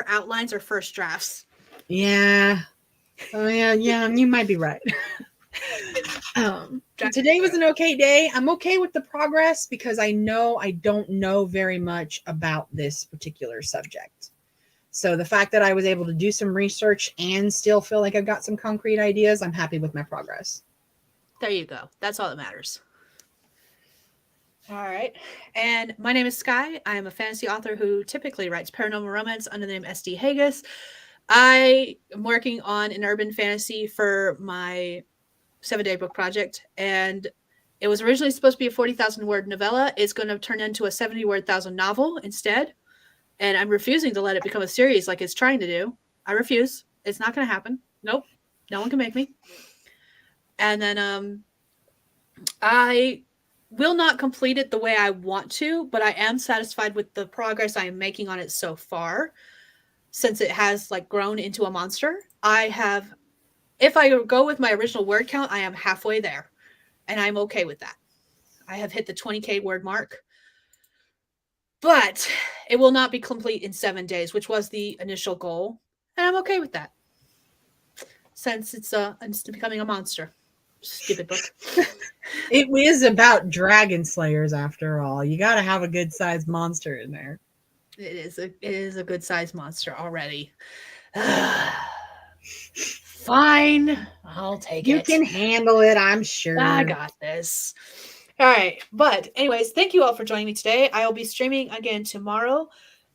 outlines are first drafts. Yeah. Oh yeah, you might be right. Today was an okay day. I'm okay with the progress because I know I don't know very much about this particular subject. So the fact that I was able to do some research and still feel like I've got some concrete ideas, I'm happy with my progress. There you go. That's all that matters. All right. And my name is Skye. I am a fantasy author who typically writes paranormal romance under the name SD Hegyes. I am working on an urban fantasy for my 7-day book project, and it was originally supposed to be a 40,000 word novella. It's going to turn into a 70,000 novel instead, and I'm refusing to let it become a series like it's trying to do. I refuse. It's not going to happen. Nope. No one can make me. And then I will not complete it the way I want to, but I am satisfied with the progress I am making on it so far, since it has like grown into a monster. If I go with my original word count, I am halfway there, and I'm okay with that. I have hit the 20K word mark, but it will not be complete in 7 days, which was the initial goal, and I'm okay with that, since it's becoming a monster. Stupid book. It is about dragon slayers after all. You got to have a good sized monster in there. It is a good sized monster already. Fine, I'll take You it. can handle it, I'm sure. I got this. All right. But anyways, thank you all for joining me today. I will be streaming again tomorrow.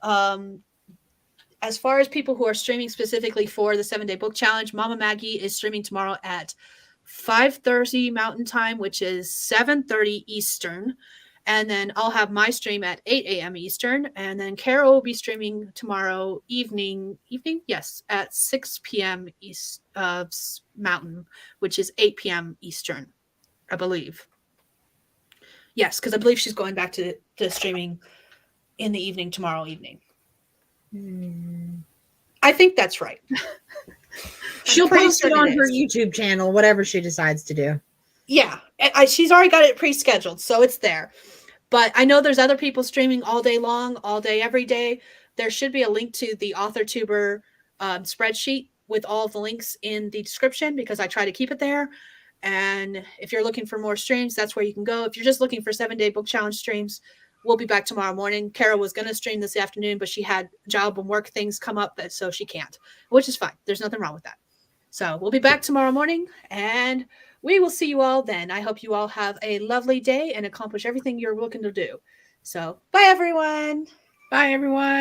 As far as people who are streaming specifically for the 7-day book challenge, Mama Maggie is streaming tomorrow at 5:30 Mountain Time, which is 7:30 Eastern. And then I'll have my stream at 8 a.m. Eastern. And then Carol will be streaming tomorrow evening, yes, at 6 p.m. East Mountain, which is 8 p.m. Eastern, I believe. Yes, because I believe she's going back to streaming in the evening tomorrow evening. I think that's right. She'll post it on her YouTube channel, whatever she decides to do. Yeah, she's already got it pre-scheduled, so it's there. But I know there's other people streaming all day long, all day, every day. There should be a link to the AuthorTuber spreadsheet with all of the links in the description, because I try to keep it there. And if you're looking for more streams, that's where you can go. If you're just looking for 7-day book challenge streams, we'll be back tomorrow morning. Carol was going to stream this afternoon, but she had job and work things come up, so she can't, which is fine. There's nothing wrong with that. So we'll be back tomorrow morning, and we will see you all then. I hope you all have a lovely day and accomplish everything you're looking to do. So bye, everyone. Bye, everyone.